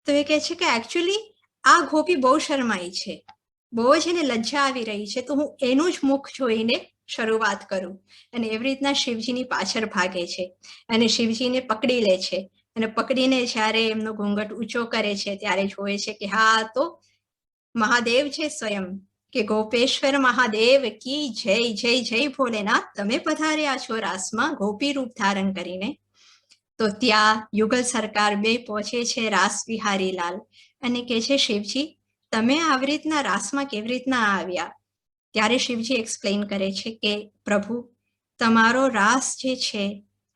તો એ કહે છે કે એકચ્યુઅલી આ ગોપી બહુ શરમાઈ છે, બહુ જ એને લજ્જા આવી રહી છે, તો હું એનું જ મુખ જોઈને શરૂઆત કરું. અને એવી રીતના શિવજીની પાછળ ભાગે છે અને શિવજીને પકડી લે છે. અને પકડીને જ્યારે એમનો ઘૂંઘટ ઊંચો કરે છે ત્યારે જોવે છે કે હા તો મહાદેવ છે સ્વયં, કે ગોપેશ્વર મહાદેવ કી જય જય જય ભોલેનાથ, તમે પધાર્યા છો રાસમાં ગોપી રૂપ ધારણ કરીને. તો ત્યાં યુગલ સરકાર બે પહોંચે છે રાસ બિહારી લાલ અને કહે છે શિવજી તમે આવી રીતના રાસમાં કેવી રીતના આવ્યા? ત્યારે શિવજી એક્સપ્લેન કરે છે કે પ્રભુ, તમારો રાસ જે છે,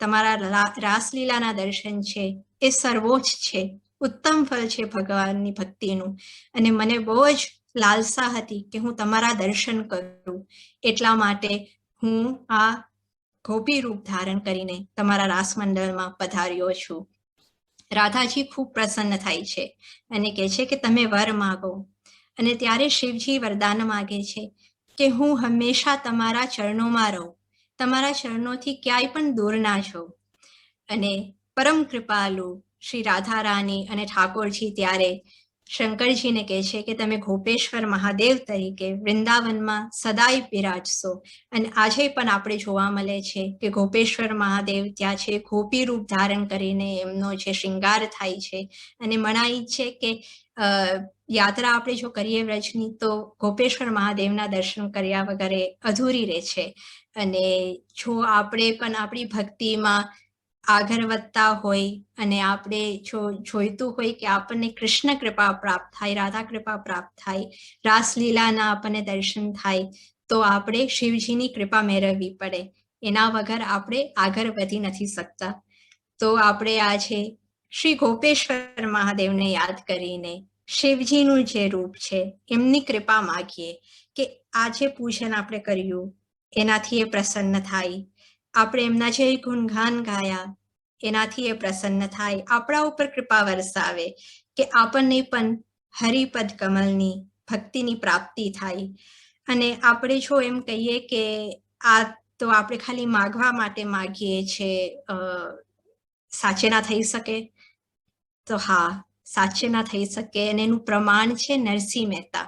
તમારા રાસલીલાના દર્શન છે એ સર્વોચ્ચ છે, ઉત્તમ ફળ છે ભગવાનની ભક્તિનું. અને મને બહુ જ લાલસા હતી કે હું તમારા દર્શન કરું, એટલા માટે હું આ ગોપી રૂપ ધારણ કરીને તમારા રાસ મંડળમાં પધાર્યો છું. રાધાજી ખૂબ પ્રસન્ન થાય છે અને કહે છે કે તમે વર માગો. અને ત્યારે શિવજી વરદાન માગે છે કે હું હંમેશા તમારા ચરણોમાં રહું, તમારા ચરણોથી ક્યાંય પણ દૂર ના જાઉં. અને પરમ કૃપાલુ શ્રી રાધા રાની અને ઠાકોરજી ત્યારે શંકરજીને કહે છે કે તમે ગોપેશ્વર મહાદેવ તરીકે વૃંદાવનમાં સદાય બિરાજશો. અને આજે પણ આપણે જોવા મળે છે કે ગોપેશ્વર મહાદેવ ત્યાં છે, ગોપી રૂપ ધારણ કરીને એમનો જે શૃંગાર થાય છે. અને મનાય છે કે યાત્રા આપણે જો કરીએ વ્રજની તો ગોપેશ્વર મહાદેવના દર્શન કર્યા વગર અધૂરી રહે છે. અને જો આપણે પણ આપણી ભક્તિમાં આગળ વધતા હોય અને આપણે જો જોઈતું હોય કે આપણને કૃષ્ણ કૃપા પ્રાપ્ત થાય, રાધા કૃપા પ્રાપ્ત થાય, રાસલીલાના આપણને દર્શન થાય, તો આપણે શિવજીની કૃપા મેળવવી પડે. એના વગર આપણે આગળ વધી નથી શકતા. તો આપણે આજે શ્રી ગોપેશ્વર મહાદેવને યાદ કરીને શિવજીનું જે રૂપ છે એમની કૃપા માગીએ કે આ જે પૂજન આપણે કર્યું એનાથી એ પ્રસન્ન થાય, આપણે એમના જે ગુણગાન ગાયા એનાથી એ પ્રસન્ન થાય, આપણા ઉપર કૃપા વરસાવે કે આપણને પણ હરિપદ કમલની ભક્તિની પ્રાપ્તિ થાય. અને આપણે જો એમ કહીએ કે આ તો આપણે ખાલી માગવા માટે માગીએ છીએ, સાચે ના થઈ શકે, તો હા સાચે ના થઈ શકે. અને એનું પ્રમાણ છે Narsinh Mehta.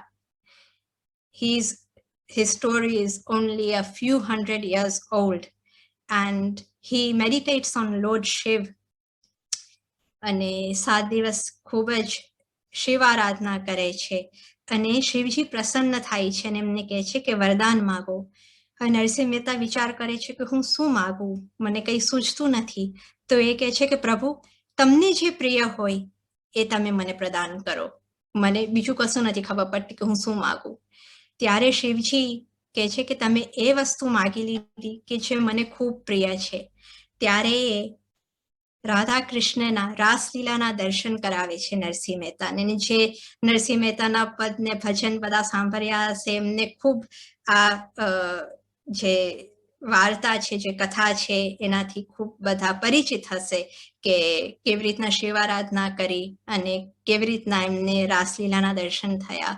His story is only a few hundred years old and he meditates on Lord Shiv. અને 7 દિવસ ખૂબ જ શિવ આરાધના કરે છે અને શિવજી પ્રસન્ન થાય છે અને એમને કહે છે કે વરદાન માગો. હવે નરસિંહ મહેતા વિચાર કરે છે કે હું શું માગું, મને કંઈ સૂઝતું નથી. તો એ કહે છે કે પ્રભુ, તમને જે પ્રિય હોય એ તમે મને પ્રદાન કરો, મને બીજું કશું નથી ખબર પડતી કે હું શું માગું. ત્યારે શિવજી કહે છે કે તમે એ વસ્તુ માગી લીધી કે જે મને ખૂબ પ્રિય છે. ત્યારે રાધા કૃષ્ણના રાસલીલાના દર્શન કરાવે છે નરસિંહ મહેતાને. અને જે નરસિંહ મહેતાના પદ ને ભજન બધા સાંભળ્યા હશે એમને ખૂબ આ જે વાર્તા છે, જે કથા છે, એનાથી ખૂબ બધા પરિચિત હશે કે કેવી રીતના શિવારાધના કરી અને કેવી રીતના એમને રાસલીલાના દર્શન થયા.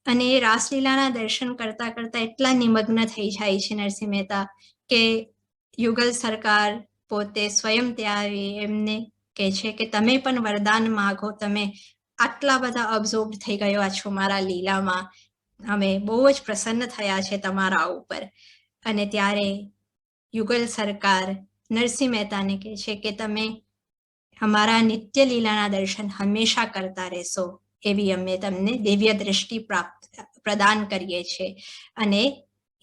અને એ રાસલીલાના દર્શન કરતા કરતા એટલા નિમગ્ન થઈ જાય છે નરસિંહ મહેતા કે યુગલ સરકાર પોતે સ્વયં ત્યાં આવી એમને કહે છે કે તમે પણ વરદાન માગો, તમે આટલા બધા અબ્ઝોર્બ થઈ ગયા છો મારા લીલામાં, અમે બહુ જ પ્રસન્ન થયા છે તમારા ઉપર. અને ત્યારે યુગલ સરકાર નરસિંહ મહેતાને કહે છે કે તમે અમારા નિત્ય લીલાના દર્શન હંમેશા કરતા રહેશો, એવી અમે તમને દિવ્ય દ્રષ્ટિ પ્રદાન કરીએ છીએ. અને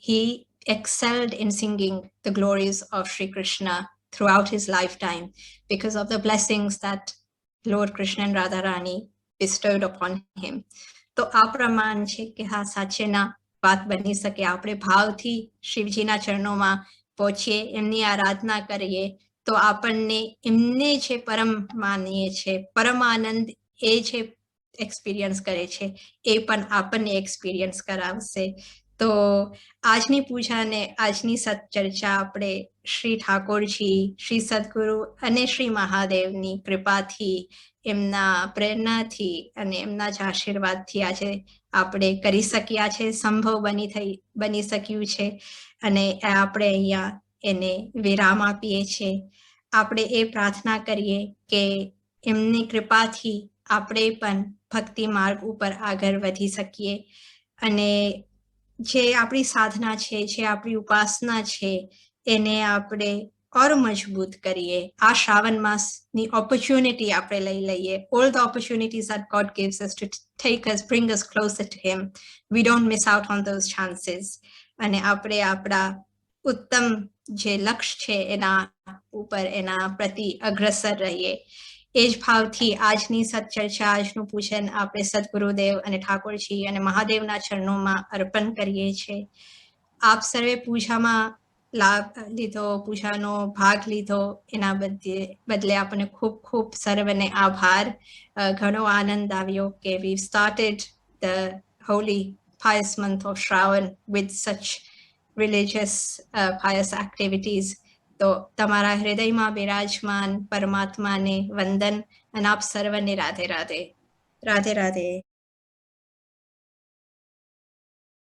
he excelled in singing the glories of Sri Krishna throughout his lifetime because of the blessings that Lord Krishna and Radharani bestowed upon him. તો આ પ્રમાણ છે કે હા, સાચેના વાત બની શકે. આપણે ભાવથી શિવજીના ચરણોમાં પહોંચીએ, એમની આરાધના કરીએ તો આપણને એમને જે પરમ માનીએ છે, પરમ આનંદ એ જે એક્સપિરિયન્સ કરે છે એ પણ આપણને એક્સપિરિયન્સ કરાવશે. તો આજની પૂજા અને આજની સત્ચર્ચા આપણે શ્રી ઠાકોરજી, શ્રી સદગુરુ અને શ્રી મહાદેવની કૃપાથી, એમના પ્રેરણાથી અને એમના જ આશીર્વાદથી આજે આપણે કરી શક્યા છે, સંભવ બની શક્યું છે. અને આપણે અહીંયા એને વિરામ આપીએ છીએ. આપણે એ પ્રાર્થના કરીએ કે એમની કૃપાથી આપણે પણ ભક્તિ માર્ગ ઉપર આગળ વધી શકીએ અને જે આપણી સાધના છે, જે આપણી ઉપાસના છે, એને આપણે ઓર મજબૂત કરીએ. આ શ્રાવણ માસની ઓપોર્ચ્યુનિટી આપણે લઈ લઈએ. All the opportunities that God gives us to take us, bring us closer to him, we don't miss out on those chances. અને આપણે આપણા ઉત્તમ જે લક્ષ્ય છે એના ઉપર, એના પ્રતિ અગ્રસર રહીએ. એ જ ભાવથી આજની સત્ચર્ચા, આજનું પૂજન આપણે સદગુરુદેવ અને ઠાકોરજી અને મહાદેવના ચરણોમાં અર્પણ કરીએ છીએ. આપ સર્વે પૂજામાં લાભ લીધો, પૂજાનો ભાગ લીધો, એના બદલે આપણને ખૂબ ખૂબ સર્વને આભાર. ઘણો આનંદ આવ્યો કે we've started the holy pious month of Shravan with such religious pious activities. તો તમારા હૃદયમાં બિરાજમાન પરમાત્માને વંદન અને આપ સર્વને રાધે રાધે. રાધે રાધે.